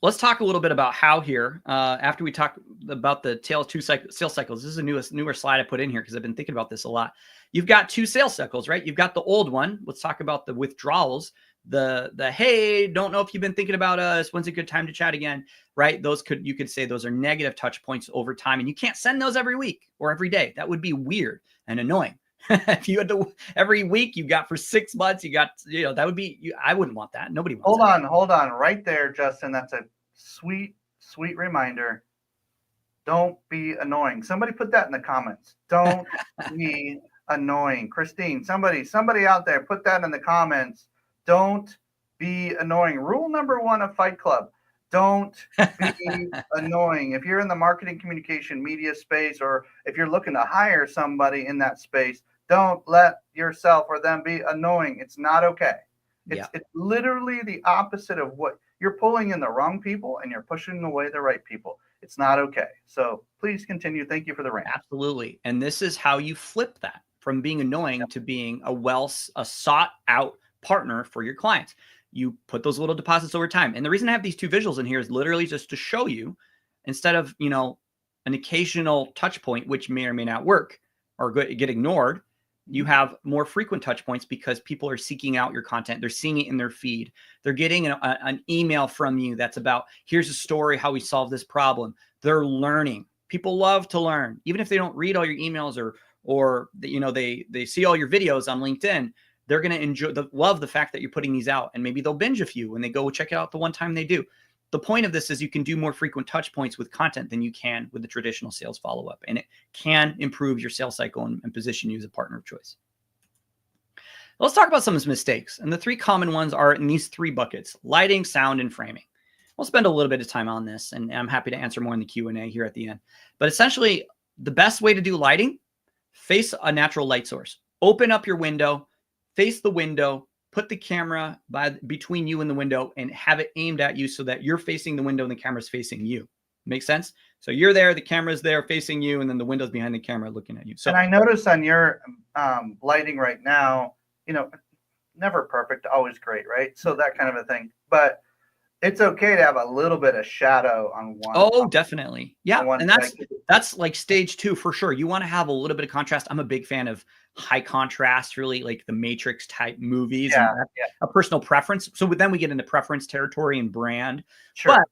let's talk a little bit about how here, after we talk about the sales cycles. This is a newer slide I put in here because I've been thinking about this a lot. You've got two sales cycles, right? You've got the old one. Let's talk about the withdrawals. The hey, don't know if you've been thinking about us. When's a good time to chat again, right? You could say those are negative touch points over time, and you can't send those every week or every day. That would be weird and annoying. If you had to every week you got for 6 months, that would be, I wouldn't want that. Nobody wants that. Hold on right there, Justin. That's a sweet reminder. Don't be annoying. Somebody put that in the comments. Don't be annoying. Christine, somebody out there, put that in the comments. Don't be annoying. Rule number 1 of Fight Club. Don't be annoying. If you're in the marketing, communication, media space, or if you're looking to hire somebody in that space, don't let yourself or them be annoying. It's not okay. It's literally the opposite of what you're pulling in the wrong people and you're pushing away the right people. It's not okay. So please continue. Thank you for the rant. Absolutely. And this is how you flip that from being annoying to being a sought out partner for your clients. You put those little deposits over time. And the reason I have these two visuals in here is literally just to show you, instead of, an occasional touch point, which may or may not work or get ignored, you have more frequent touch points because people are seeking out your content. They're seeing it in their feed. They're getting an email from you that's about, here's a story, how we solve this problem. They're learning. People love to learn. Even if they don't read all your emails or they see all your videos on LinkedIn, they're going to love the fact that you're putting these out, and maybe they'll binge a few when they go check it out the one time they do. The point of this is you can do more frequent touch points with content than you can with the traditional sales follow-up, and it can improve your sales cycle and position you as a partner of choice. Let's talk about some of his mistakes. And the three common ones are in these three buckets: lighting, sound, and framing. We'll spend a little bit of time on this, and I'm happy to answer more in the Q&A here at the end. But essentially, the best way to do lighting, face a natural light source. Open up your window, face the window, put the camera between you and the window, and have it aimed at you so that you're facing the window and the camera's facing you. Make sense? So you're there, the camera's there facing you, and then the window's behind the camera looking at you. So, and I noticed on your lighting right now, never perfect, always great, right? So that kind of a thing. But it's okay to have a little bit of shadow on one. Oh, definitely. Yeah. And side. that's like stage 2 for sure. You want to have a little bit of contrast. I'm a big fan of high contrast, really like the Matrix type movies. Yeah, and a personal preference. So then we get into preference territory and brand. Sure. But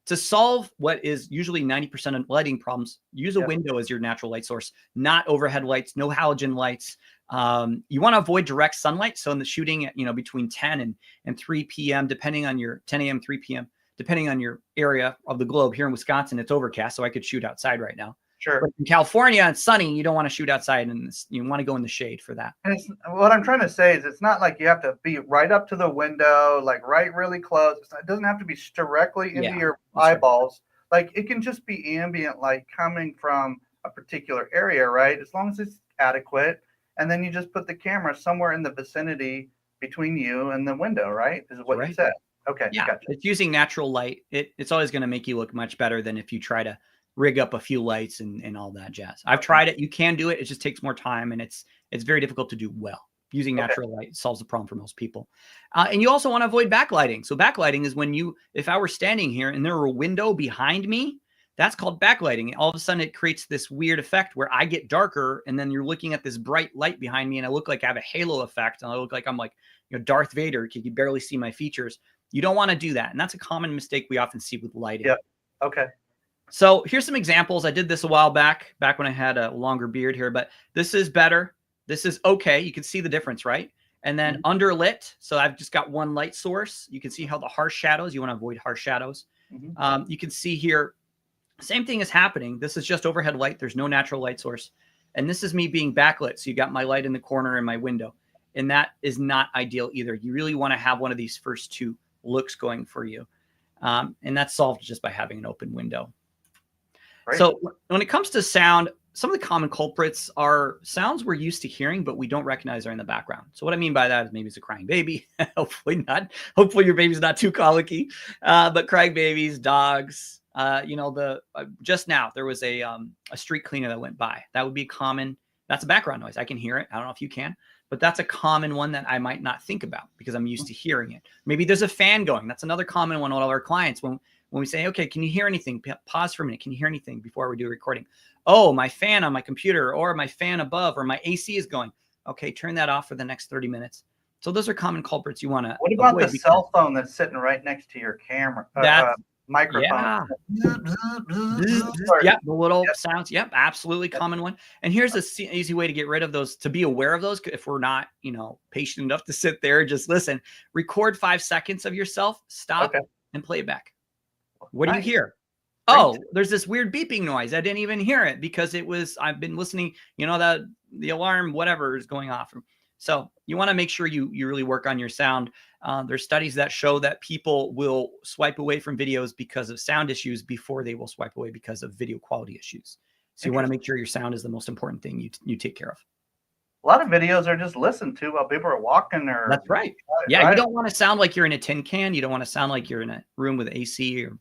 to solve what is usually 90% of lighting problems, use a window as your natural light source, not overhead lights, no halogen lights. You want to avoid direct sunlight. So in the shooting at, between 10 and 3 p.m., depending on your 10 a.m., 3 p.m., depending on your area of the globe. Here in Wisconsin, it's overcast, so I could shoot outside right now. Sure. But in California, it's sunny. You don't want to shoot outside, and you want to go in the shade for that. And what I'm trying to say is it's not like you have to be right up to the window, like right really close. It doesn't have to be directly into your eyeballs. Right. Like it can just be ambient light coming from a particular area, right? As long as it's adequate. And then you just put the camera somewhere in the vicinity between you and the window, right? Is what you said. Okay. Yeah. Gotcha. It's using natural light. It's always going to make you look much better than if you try to rig up a few lights and all that jazz. I've tried it. You can do it. It just takes more time, and it's very difficult to do well. Using natural light solves the problem for most people. And you also want to avoid backlighting. So backlighting is when if I were standing here and there were a window behind me, that's called backlighting. All of a sudden it creates this weird effect where I get darker, and then you're looking at this bright light behind me, and I look like I have a halo effect, and I look like I'm like, Darth Vader. You can barely see my features. You don't want to do that. And that's a common mistake we often see with lighting. Yeah. Okay. So here's some examples. I did this a while back when I had a longer beard here, but this is better. This is okay. You can see the difference, right? And then underlit. So I've just got one light source. You can see how the harsh shadows, you want to avoid harsh shadows. You can see here, same thing is happening. This is just overhead light. There's no natural light source. And this is me being backlit. So you got my light in the corner in my window. And that is not ideal either. You really want to have one of these first two looks going for you. And that's solved just by having an open window. Right. So when it comes to sound, some of the common culprits are sounds we're used to hearing, but we don't recognize are in the background. So what I mean by that is maybe it's a crying baby. Hopefully not. Hopefully your baby's not too colicky. But crying babies, dogs. Just now there was a street cleaner that went by. That would be common. That's a background noise. I can hear it. I don't know if you can, but that's a common one that I might not think about because I'm used to hearing it. Maybe there's a fan going. That's another common one with all our clients. When we say, okay, can you hear anything? Pause for a minute. Can you hear anything before we do a recording? Oh, my fan on my computer or my fan above or my AC is going. Okay, turn that off for the next 30 minutes. So those are common culprits you want to What about the cell phone that's sitting right next to your camera? Microphone. Yeah, the little sounds. Yep, absolutely common one. And here's an easy way to get rid of those, to be aware of those. If we're not, patient enough to sit there and just listen, record 5 seconds of yourself, stop and play it back. What do you hear? Oh, there's this weird beeping noise. I didn't even hear it because I've been listening, that the alarm, whatever is going off. So you want to make sure you really work on your sound. There's studies that show that people will swipe away from videos because of sound issues before they will swipe away because of video quality issues. So you want to make sure your sound is the most important thing you take care of. A lot of videos are just listened to while people are walking. That's right. Yeah, you don't want to sound like you're in a tin can. You don't want to sound like you're in a room with AC or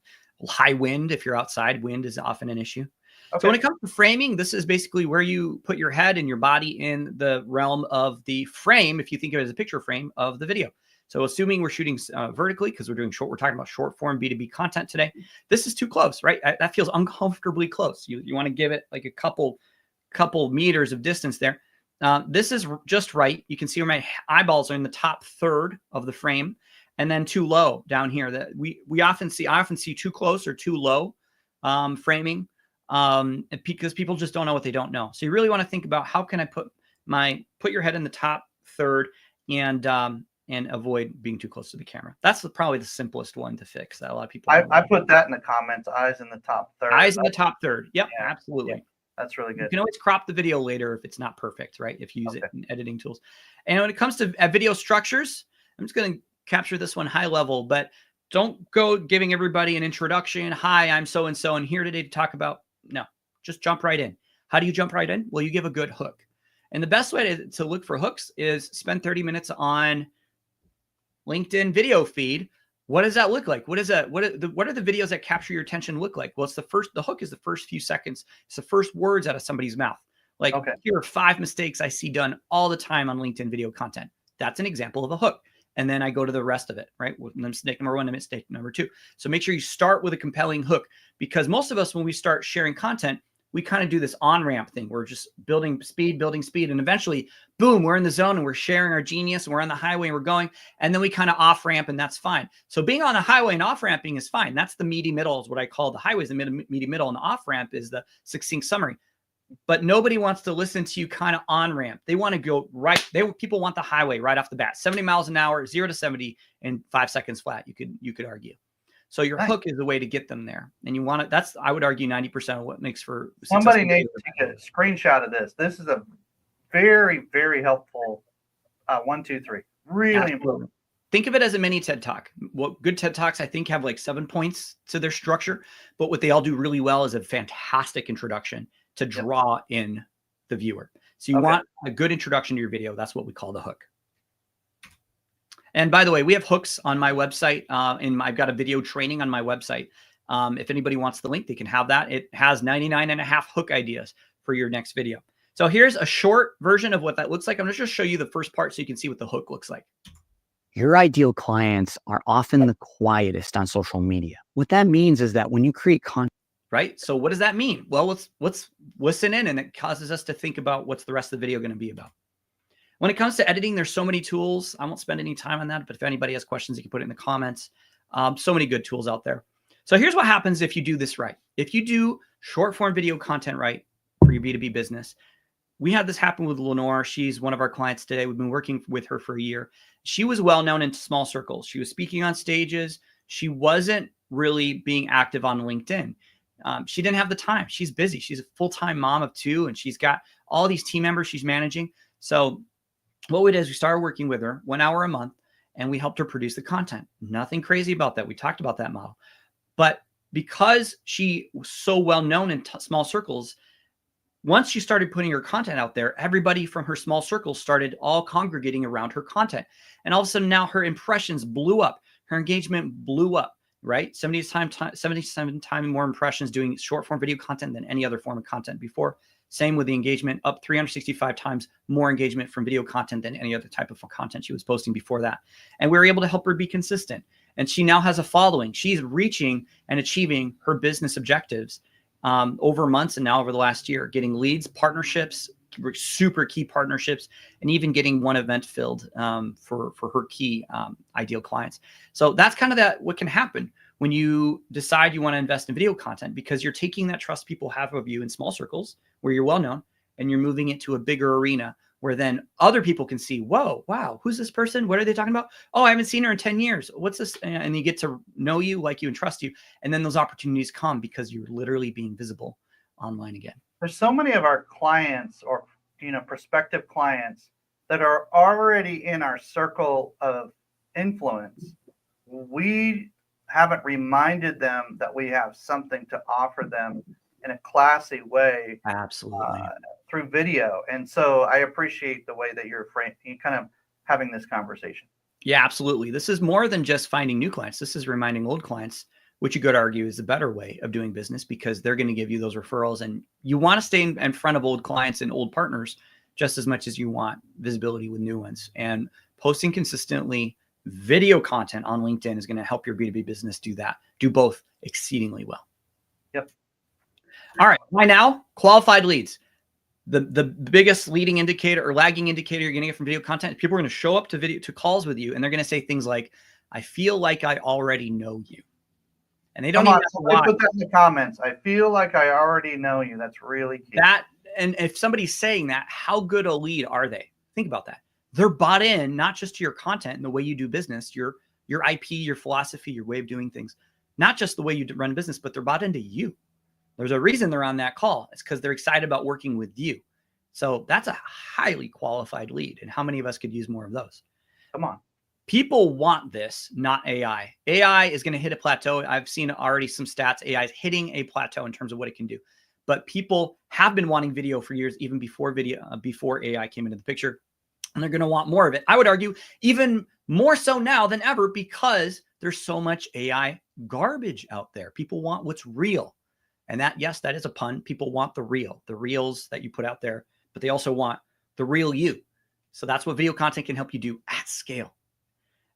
high wind. If you're outside, wind is often an issue. Okay. So when it comes to framing, this is basically where you put your head and your body in the realm of the frame, if you think of it as a picture frame of the video. So assuming we're shooting vertically, because we're talking about short form B2B content today, this is too close, right? That feels uncomfortably close. You want to give it like a couple meters of distance there. This is just right. You can see where my eyeballs are in the top third of the frame, and then too low down here. That I often see too close or too low framing, because people just don't know what they don't know. So you really want to think about how can I put your head in the top third and avoid being too close to the camera. That's probably the simplest one to fix. That a lot of people. I put that in the comments. Eyes in the top third. Eyes in the top third. Yep, absolutely. That's really You good. can always crop the video later if it's not perfect, right? If you use Okay. it in editing tools. And when it comes to video structures, I'm just going to capture this one high level, but don't go giving everybody an introduction. Hi, I'm so-and-so, and here today to talk about, no, just jump right in. How do you jump right in? Well, you give a good hook. And the best way to look for hooks is spend 30 minutes on LinkedIn video feed. What does that look like? What are the videos that capture your attention look like? Well, it's the hook is the first few seconds. It's the first words out of somebody's mouth. Like, Okay. here are 5 mistakes I see done all the time on LinkedIn video content. That's an example of a hook. And then I go to the rest of it, right? With mistake number 1 and mistake number 2. So make sure you start with a compelling hook, because most of us, when we start sharing content, we kind of do this on-ramp thing. We're just building speed. And eventually, boom, we're in the zone and we're sharing our genius and we're on the highway and we're going. And then we kind of off-ramp, and that's fine. So being on the highway and off-ramping is fine. That's the meaty middle, is what I call the highway, is the meaty middle, and the off-ramp is the succinct summary. But nobody wants to listen to you kind of on-ramp. They want to go right. People want the highway right off the bat. 70 miles an hour, 0 to 70 in 5 seconds flat, you could argue. So your hook is the way to get them there. And you want it. I would argue 90% of what makes for somebody needs to take a screenshot of this. This is a very, very helpful 1, 2, 3. Really important. Think of it as a mini TED Talk. What good TED Talks, I think, have like 7 points to their structure, but what they all do really well is a fantastic introduction to draw in the viewer. So you want a good introduction to your video. That's what we call the hook. And by the way, we have hooks on my website, and I've got a video training on my website. If anybody wants the link, they can have that. It has 99.5 hook ideas for your next video. So here's a short version of what that looks like. I'm going to just show you the first part so you can see what the hook looks like. Your ideal clients are often the quietest on social media. What that means is that when you create content, right? So what does that mean? Well, let's listen in, and it causes us to think about what's the rest of the video going to be about. When it comes to editing, there's so many tools. I won't spend any time on that, but if anybody has questions, you can put it in the comments. So many good tools out there. So here's what happens if you do this right. If you do short form video content right for your B2B business. We had this happen with Lenore. She's one of our clients today. We've been working with her for a year. She was well known in small circles. She was speaking on stages. She wasn't really being active on LinkedIn. She didn't have the time. She's busy. She's a full-time mom of 2, and she's got all these team members she's managing. So what we did is we started working with her 1 hour a month, and we helped her produce the content. Nothing crazy about that. We talked about that model. But because she was so well known in small circles, once she started putting her content out there, everybody from her small circles started all congregating around her content. And all of a sudden now her impressions blew up. Her engagement blew up, right? 77 times more impressions doing short form video content than any other form of content before. Same with the engagement, up 365 times more engagement from video content than any other type of content she was posting before that. And we were able to help her be consistent. And she now has a following. She's reaching and achieving her business objectives over months and now over the last year, getting leads, partnerships, super key partnerships, and even getting one event filled for her key ideal clients. So that's kind of what can happen when you decide you want to invest in video content, because you're taking that trust people have of you in small circles where you're well known, and you're moving it to a bigger arena where then other people can see, whoa, wow, who's this person? What are they talking about? Oh, I haven't seen her in 10 years. What's this? And you get to know you, like you, and trust you. And then those opportunities come because you're literally being visible online again. There's so many of our clients or, prospective clients that are already in our circle of influence. We haven't reminded them that we have something to offer them in a classy way. Absolutely. Through video. And so I appreciate the way that you're kind of having this conversation. Yeah, absolutely. This is more than just finding new clients. This is reminding old clients, which you could argue is the better way of doing business, because they're going to give you those referrals, and you want to stay in front of old clients and old partners just as much as you want visibility with new ones. And posting consistently video content on LinkedIn is going to help your B2B business do that, do both exceedingly well. Yep. All right. By now, qualified leads. The biggest leading indicator or lagging indicator you're going to get from video content, people are going to show up to calls with you, and they're going to say things like, I feel like I already know you. And they don't even know why. Put that in the comments. I feel like I already know you. That's really key. And if somebody's saying that, how good a lead are they? Think about that. They're bought in, not just to your content and the way you do business, your IP, your philosophy, your way of doing things, not just the way you run a business, but they're bought into you. There's a reason they're on that call. It's because they're excited about working with you. So that's a highly qualified lead. And how many of us could use more of those? Come on. People want this, not AI. AI is going to hit a plateau. I've seen already some stats. AI is hitting a plateau in terms of what it can do. But people have been wanting video for years, even before before AI came into the picture. And they're going to want more of it. I would argue even more so now than ever, because there's so much AI garbage out there. People want what's real. And that, yes, that is a pun. People want the reels that you put out there, but they also want the real you. So that's what video content can help you do at scale.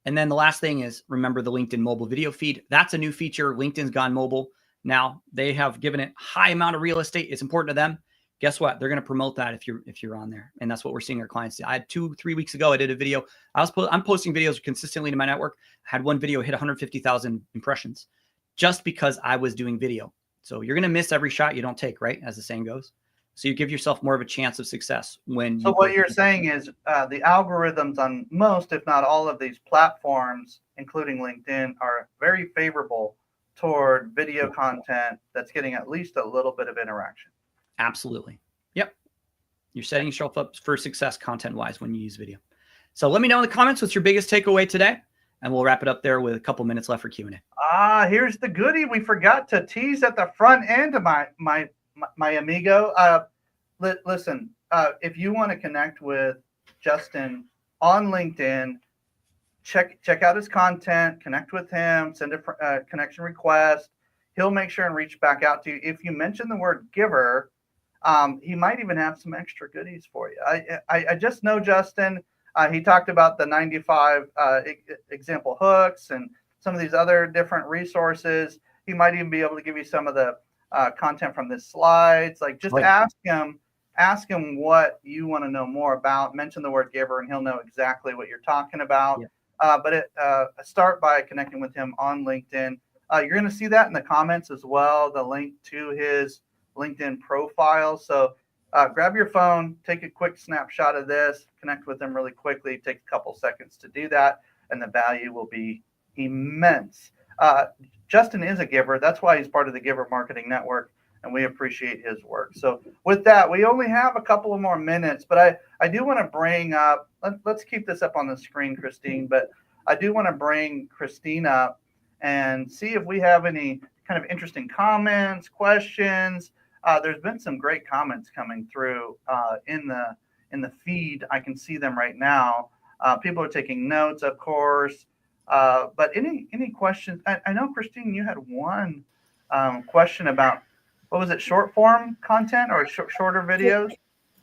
And then the last thing is, remember the LinkedIn mobile video feed. That's a new feature. LinkedIn's gone mobile. Now they have given it high amount of real estate. It's important to them. Guess what? They're going to promote that if you're on there. And that's what we're seeing our clients do. I had 2-3 weeks ago, I did a video. I'm posting videos consistently to my network. I had one video hit 150,000 impressions just because I was doing video. So you're going to miss every shot you don't take, right? As the saying goes. So you give yourself more of a chance of success when you. So what you're saying is the algorithms on most, if not all of these platforms, including LinkedIn, are very favorable toward video content that's getting at least a little bit of interaction. Absolutely. Yep. You're setting yourself up for success content-wise when you use video. So let me know in the comments what's your biggest takeaway today, and we'll wrap it up there with a couple minutes left for Q&A. Here's the goodie we forgot to tease at the front end of my amigo. Listen, if you want to connect with Justin on LinkedIn, check out his content, connect with him, send a connection request. He'll make sure and reach back out to you. If you mention the word giver, he might even have some extra goodies for you. I just know Justin. He talked about the 95 example hooks and some of these other different resources. He might even be able to give you some of the content from the slides. Like, just ask him what you want to know more about. Mention the word giver, and he'll know exactly what you're talking about. Yeah. But start by connecting with him on LinkedIn. You're going to see that in the comments as well, the link to his LinkedIn profile. So grab your phone, take a quick snapshot of this, connect with him really quickly. Take a couple seconds to do that, and the value will be immense. Justin is a giver. That's why he's part of the Giver Marketing Network, and we appreciate his work. So with that, we only have a couple of more minutes, but I do want to bring up, let's keep this up on the screen, Christine, but I do want to bring Christine up and see if we have any kind of interesting comments, questions. There's been some great comments coming through in the feed. I can see them right now. People are taking notes, of course. But any questions? I know, Christine, you had one question about, what was it, short form content or shorter videos?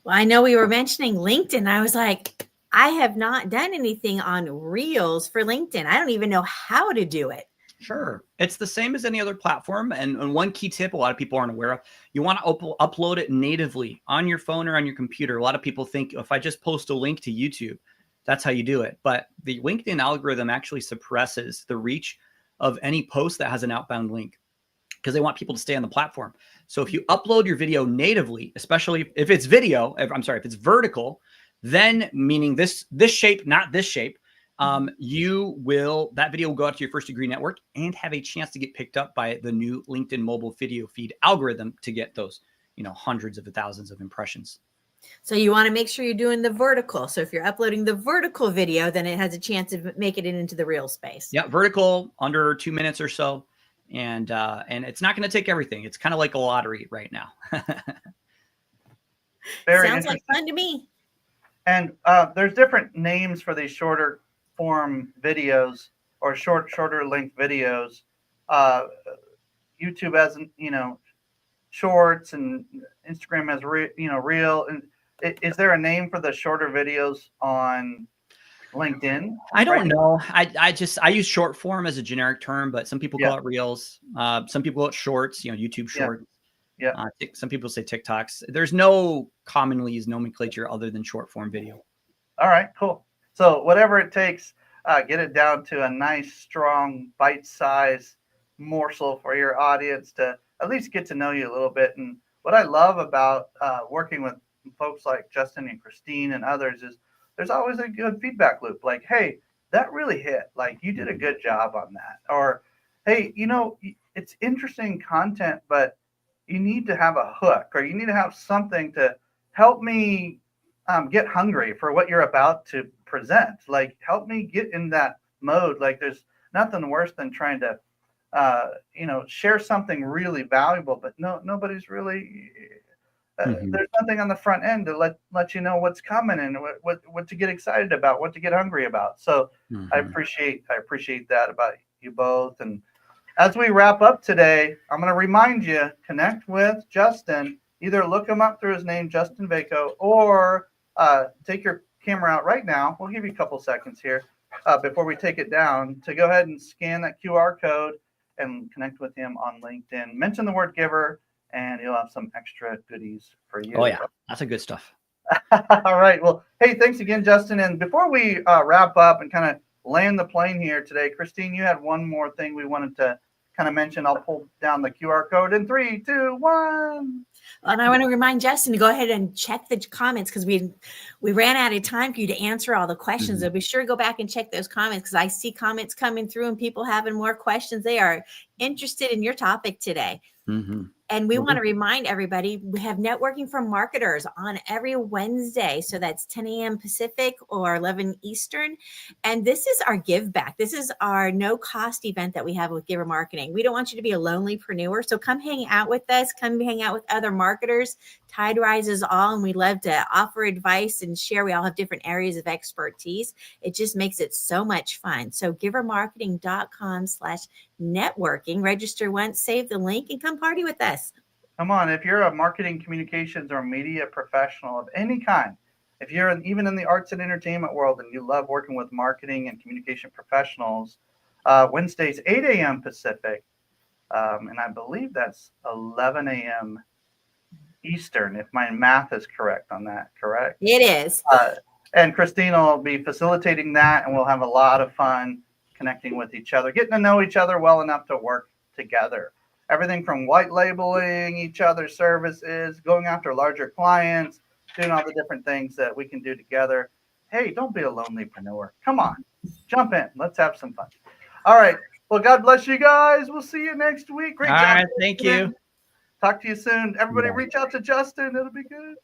Well, I know we were mentioning LinkedIn. I was like, I have not done anything on Reels for LinkedIn. I don't even know how to do it. Sure. It's the same as any other platform. And one key tip a lot of people aren't aware of, you want to upload it natively on your phone or on your computer. A lot of people think, if I just post a link to YouTube, that's how you do it. But the LinkedIn algorithm actually suppresses the reach of any post that has an outbound link, because they want people to stay on the platform. So if you upload your video natively, especially if it's video, if it's vertical, then meaning this shape, not this shape, that video will go out to your first degree network and have a chance to get picked up by the new LinkedIn mobile video feed algorithm to get those, hundreds of thousands of impressions. So you want to make sure you're doing the vertical. So if you're uploading the vertical video, then it has a chance of making it into the reel space. Yeah, vertical, under 2 minutes or so. And it's not going to take everything. It's kind of like a lottery right now. Sounds like fun to me. And there's different names for these shorter form videos or shorter length videos. YouTube has, shorts, and Instagram has reel. And is there a name for the shorter videos on LinkedIn? I don't know. I use short form as a generic term, but some people call it reels. Some people call it shorts, YouTube shorts. Yeah. Some people say TikToks. There's no commonly used nomenclature other than short form video. All right, cool. So whatever it takes, get it down to a nice, strong, bite-sized morsel for your audience to at least get to know you a little bit. And what I love about working with folks like Justin and Christine and others is there's always a good feedback loop. Like, hey, that really hit. Like, you did a good job on that. Or, hey, it's interesting content, but you need to have a hook, or you need to have something to help me get hungry for what you're about to present. Like, help me get in that mode. Like, there's nothing worse than trying to, share something really valuable, but nobody's really, there's nothing on the front end to let you know what's coming and what to get excited about, what to get hungry about. So I appreciate that about you both. And as we wrap up today, I'm going to remind you, connect with Justin. Either look him up through his name, Justin Vajko, or take your camera out right now. We'll give you a couple seconds here before we take it down to go ahead and scan that QR code and connect with him on LinkedIn. Mention the word giver, and you'll have some extra goodies for you. Oh, yeah. That's a good stuff. All right. Well, hey, thanks again, Justin. And before we wrap up and kind of land the plane here today, Christine, you had one more thing we wanted to kind of mention. I'll pull down the QR code in 3, 2, 1. And I want to remind Justin to go ahead and check the comments, because we ran out of time for you to answer all the questions. So be sure to go back and check those comments, because I see comments coming through and people having more questions. They are interested in your topic today. And we want to remind everybody, we have Networking for Marketers on every Wednesday. So that's 10 a.m. Pacific or 11 Eastern. And this is our give back. This is our no cost event that we have with Giver Marketing. We don't want you to be a lonelypreneur. So come hang out with us. Come hang out with other marketers. Tide rises all, and we love to offer advice and share. We all have different areas of expertise. It just makes it so much fun. So givermarketing.com/networking. Register once, save the link, and come party with us. Come on, if you're a marketing, communications, or media professional of any kind, if you're even in the arts and entertainment world and you love working with marketing and communication professionals, Wednesdays, 8 a.m. Pacific, and I believe that's 11 a.m. Eastern, if my math is correct on that, correct? It is. And Christine will be facilitating that, and we'll have a lot of fun connecting with each other, getting to know each other well enough to work together. Everything from white labeling each other's services, going after larger clients, doing all the different things that we can do together. Hey, don't be a lonelypreneur. Come on, jump in. Let's have some fun. All right. Well, God bless you guys. We'll see you next week. Great job. All right. Thank you. Talk to you soon. Everybody reach out to Justin. It'll be good.